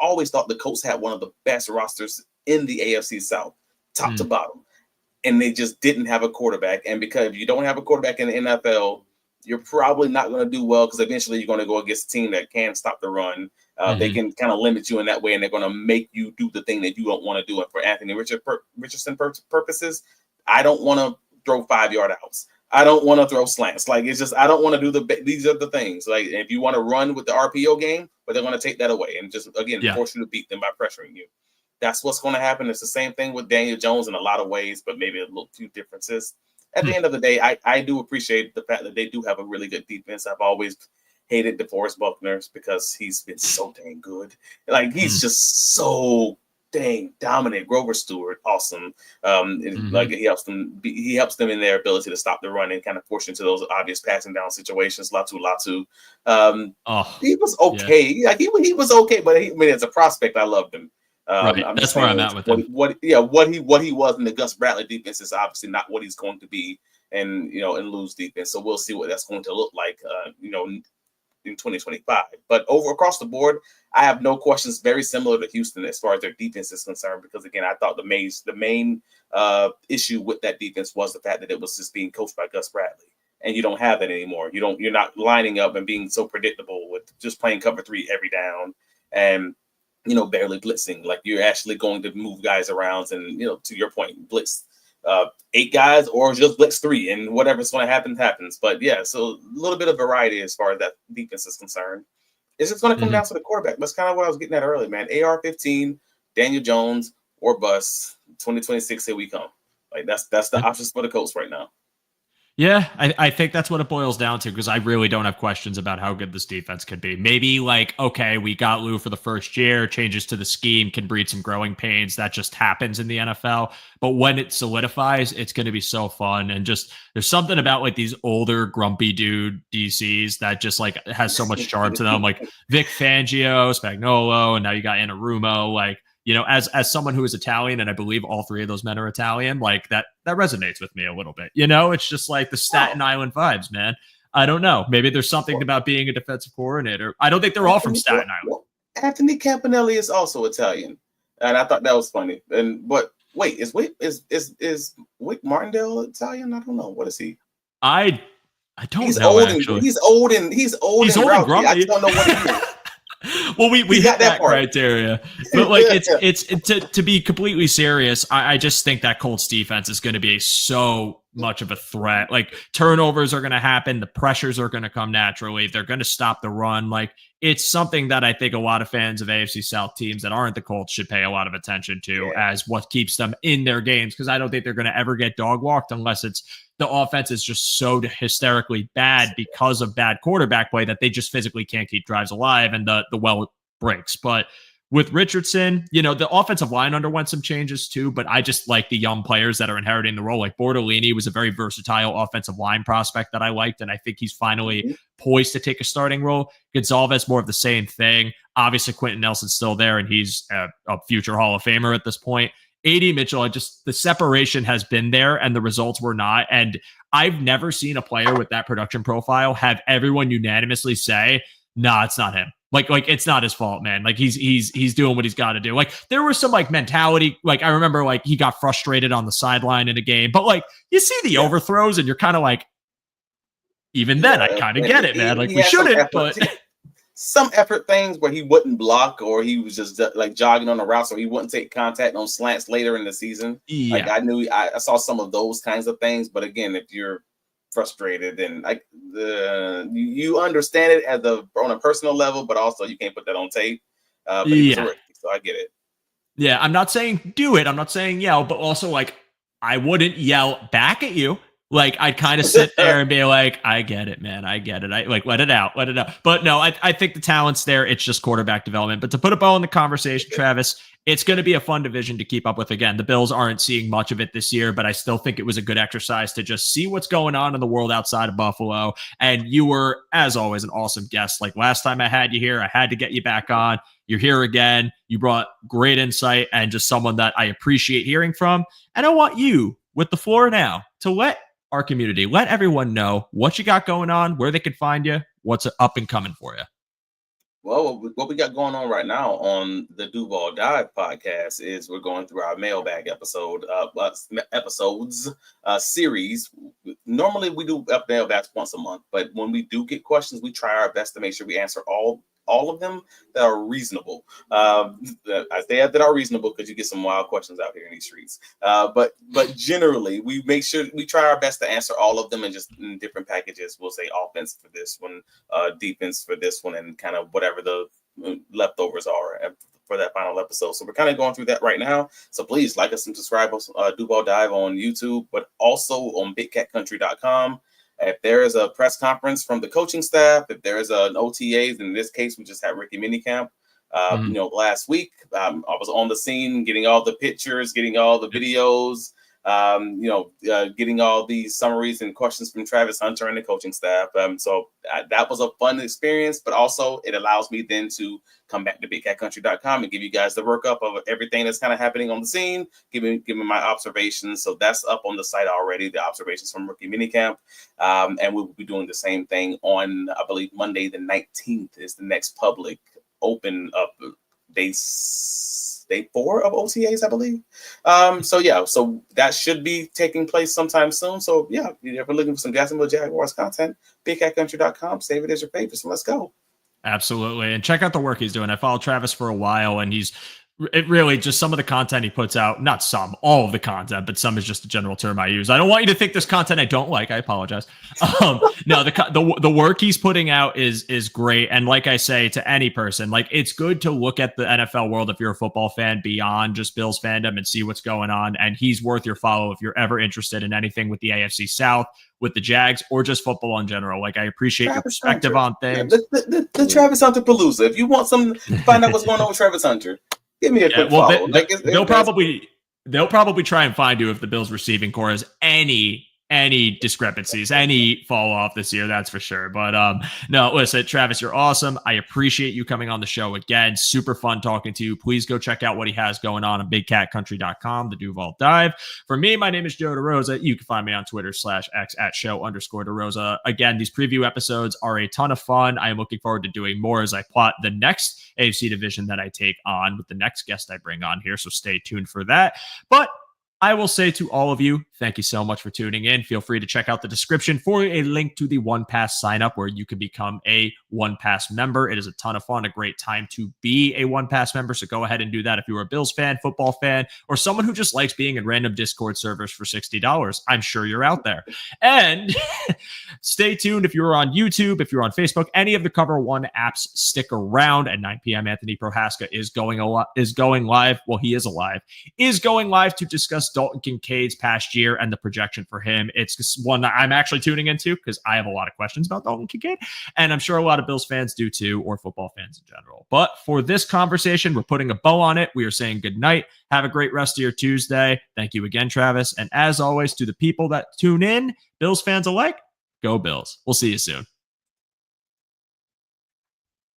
always thought the Colts had one of the best rosters in the AFC South, top to bottom, and they just didn't have a quarterback. And because if you don't have a quarterback in the NFL, you're probably not going to do well, because eventually you're going to go against a team that can stop the run. They can kind of limit you in that way, and they're going to make you do the thing that you don't want to do. And for Anthony Richardson purposes, I don't want to throw 5-yard outs. I don't want to throw slants. Like, it's just, I don't want to do these are the things. Like, if you want to run with the RPO game, but they're going to take that away and just, again, force you to beat them by pressuring you. That's what's going to happen. It's the same thing with Daniel Jones in a lot of ways, but maybe a little few differences. At the end of the day, I do appreciate the fact that they do have a really good defense. I've always hated DeForest Buckner because he's been so dang good. Like, he's just so dang dominant. Grover Stewart, awesome. Like, he helps them in their ability to stop the run and kind of force into those obvious passing down situations. Latu. He was okay. Yeah. Like, he was okay, but as a prospect, I loved him. Right. That's where I'm at with him. What he was in the Gus Bradley defense is obviously not what he's going to be in Lou's defense. So we'll see what that's going to look like, in 2025. But across the board, I have no questions. Very similar to Houston as far as their defense is concerned, because again, I thought the main issue with that defense was the fact that it was just being coached by Gus Bradley, and you don't have that anymore. You're not lining up and being so predictable with just playing cover 3 every down and barely blitzing. Like, you're actually going to move guys around and, to your point, blitz 8 guys or just blitz 3, and whatever's going to happen happens. But yeah, so a little bit of variety as far as that defense is concerned. It's just going to come down to the quarterback. That's kind of what I was getting at earlier, man. AR-15, Daniel Jones, or bust. 2026, here we come. Like, that's the options for the Colts right now. Yeah, I think that's what it boils down to, because I really don't have questions about how good this defense could be. Maybe like, okay, we got Lou for the first year, changes to the scheme can breed some growing pains. That just happens in the NFL. But when it solidifies, it's going to be so fun. And just there's something about like these older, grumpy dude DCs that just like has so much charm to them. Like Vic Fangio, Spagnuolo, and now you got Anarumo. Like, as someone who is Italian, and I believe all three of those men are Italian, like that resonates with me a little bit. It's just like the Staten Island vibes, man. I don't know. Maybe there's something about being a defensive coordinator. I don't think they're all from Staten Island. Anthony Campanelli is also Italian, and I thought that was funny. But wait, is Wick Martindale Italian? I don't know. What is he? I don't he's know. Old actually, he's old and grumpy. I just don't know what he is. Well, we got that criteria, but like it's to be completely serious. I just think that Colts defense is going to be so much of a threat. Like turnovers are going to happen, the pressures are going to come naturally. They're going to stop the run. Like it's something that I think a lot of fans of AFC South teams that aren't the Colts should pay a lot of attention to as what keeps them in their games, because I don't think they're going to ever get dog walked unless it's the offense is just so hysterically bad because of bad quarterback play that they just physically can't keep drives alive and the well breaks. But with Richardson, the offensive line underwent some changes too, but I just like the young players that are inheriting the role. Like Bortolini was a very versatile offensive line prospect that I liked, and I think he's finally poised to take a starting role. Gonzalez, more of the same thing. Obviously, Quentin Nelson's still there, and he's a future Hall of Famer at this point. A.D. Mitchell, the separation has been there and the results were not. And I've never seen a player with that production profile have everyone unanimously say, nah, it's not him. Like it's not his fault, man. Like he's doing what he's got to do. Like there was some like mentality. Like I remember like he got frustrated on the sideline in a game, but like you see the overthrows and you're kind of like, even then I kind of get it, man. Like we shouldn't, but some effort things where he wouldn't block or he was just like jogging on the route, so he wouldn't take contact on slants later in the season. Yeah. Like I saw some of those kinds of things, but again, if you're frustrated and like you understand it on a personal level, but also you can't put that on tape. But so I get it. Yeah, I'm not saying do it. I'm not saying yell, but also like I wouldn't yell back at you. Like I'd kind of sit there and be like, I get it, man. I get it. I like let it out. But no, I think the talent's there. It's just quarterback development. But to put a bow in the conversation, Travis, it's going to be a fun division to keep up with. Again, the Bills aren't seeing much of it this year, but I still think it was a good exercise to just see what's going on in the world outside of Buffalo. And you were, as always, an awesome guest. Like last time I had you here, I had to get you back on. You're here again. You brought great insight and just someone that I appreciate hearing from. And I want you, with the floor now, to let our community, let everyone know what you got going on, where they can find you, what's up and coming for you. Well, what we got going on right now on the Duval Dive podcast is we're going through our mailbag series. Normally we do mailbags once a month, but when we do get questions, we try our best to make sure we answer all of them that are reasonable. I say that are reasonable because you get some wild questions out here in these streets. But generally, we make sure we try our best to answer all of them, and just in different packages. We'll say offense for this one, defense for this one, and kind of whatever the leftovers are for that final episode. So we're kind of going through that right now. So please like us and subscribe us, Duval Dive on YouTube, but also on BigCatCountry.com. If there is a press conference from the coaching staff, if there is an OTAs, in this case, we just had Ricky Minicamp. Last week, I was on the scene, getting all the pictures, getting all the videos, getting all these summaries and questions from Travis Hunter and the coaching staff. So that was a fun experience, but also it allows me then to come back to BigCatCountry.com and give you guys the workup of everything that's kind of happening on the scene, giving my observations. So that's up on the site already, the observations from Rookie Minicamp. And we'll be doing the same thing on, I believe, Monday the 19th is the next public open up day 4 of OTAs, I believe. So that should be taking place sometime soon. So yeah, if you're looking for some Jacksonville Jaguars content, BigCatCountry.com, save it as your favorite. So let's go. Absolutely. And check out the work he's doing. I followed Travis for a while, and he's it really just some of the content he puts out, not some, all of the content, but some is just a general term I use. I don't want you to think there's content I don't like. I apologize. No, the work he's putting out is great. And like I say to any person, like it's good to look at the NFL world if you're a football fan beyond just Bills fandom and see what's going on. And he's worth your follow if you're ever interested in anything with the AFC South, with the Jags, or just football in general. Like I appreciate your perspective on things. The Travis Hunter Palooza. If you want some find out what's going on with Travis Hunter, give me a quick follow. They'll probably try and find you if the Bills receiving core has any discrepancies, any fall off this year, that's for sure. But no, listen, Travis, you're awesome. I appreciate you coming on the show again. Super fun talking to you. Please go check out what he has going on BigCatCountry.com, the Duval Dive. For me, my name is Joe DeRosa. You can find me on Twitter /X at @show_DeRosa. Again, these preview episodes are a ton of fun. I am looking forward to doing more as I plot the next AFC division that I take on with the next guest I bring on here. So stay tuned for that. But I will say to all of you, thank you so much for tuning in. Feel free to check out the description for a link to the OnePass sign up where you can become a OnePass member. It is a ton of fun, a great time to be a OnePass member. So go ahead and do that if you're a Bills fan, football fan, or someone who just likes being in random Discord servers for $60. I'm sure you're out there. And stay tuned if you're on YouTube, if you're on Facebook, any of the Cover One apps, stick around at 9 p.m. Anthony Prohaska is going live. Well, he is alive. Is going live to discuss Dalton Kincaid's past year and the projection for him. It's one that I'm actually tuning into because I have a lot of questions about Dalton Kincaid, and I'm sure a lot of Bills fans do too, or football fans in general. But for this conversation, we're putting a bow on it. We are saying good night. Have a great rest of your Tuesday. Thank you again, Travis. And as always, to the people that tune in, Bills fans alike, go Bills. We'll see you soon.